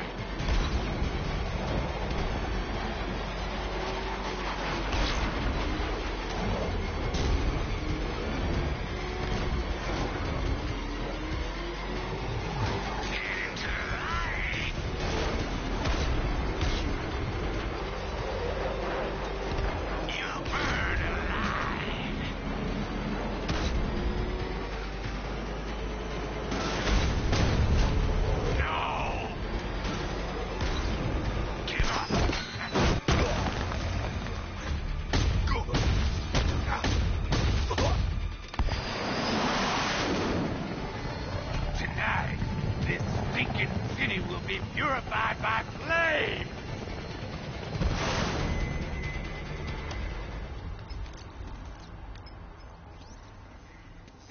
Get into the light. You'll burn alive. No. Give up. Tonight, this stinking city will be purified by flame.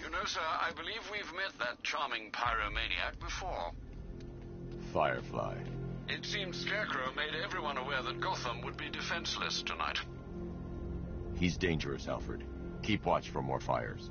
You know, sir, I believe we've met that charming pyromaniac before. Firefly. It seems Scarecrow made everyone aware that Gotham would be defenseless tonight. He's dangerous, Alfred. Keep watch for more fires.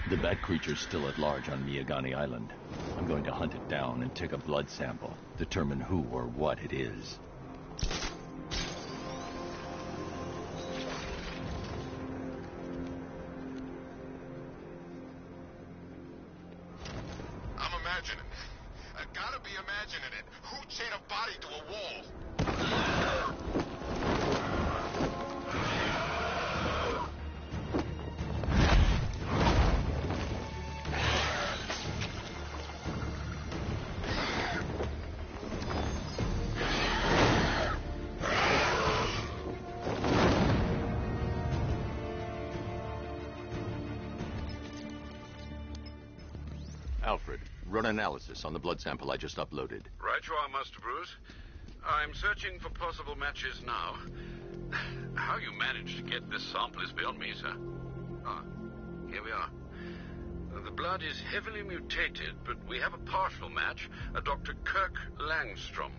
The bat creature's still at large on Miyagani Island. I'm going to hunt it down and take a blood sample, determine who or what it is. I'm imagining. I gotta be imagining it. Who chained a body to a wall? Alfred, run analysis on the blood sample I just uploaded. Right you are, Master Bruce. I'm searching for possible matches now. How you managed to get this sample is beyond me, sir. Ah, here we are. The blood is heavily mutated, but we have a partial match, a Dr. Kirk Langstrom.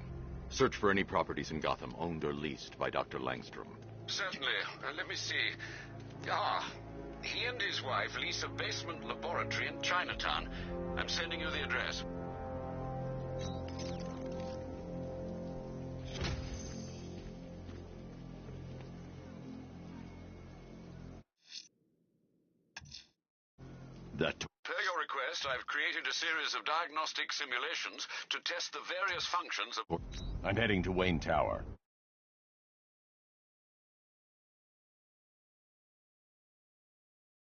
Search for any properties in Gotham owned or leased by Dr. Langstrom. Certainly. Let me see. Ah, he and his wife lease a basement laboratory in Chinatown. I'm sending you the address. Per your request, I've created a series of diagnostic simulations to test the various functions of... I'm heading to Wayne Tower.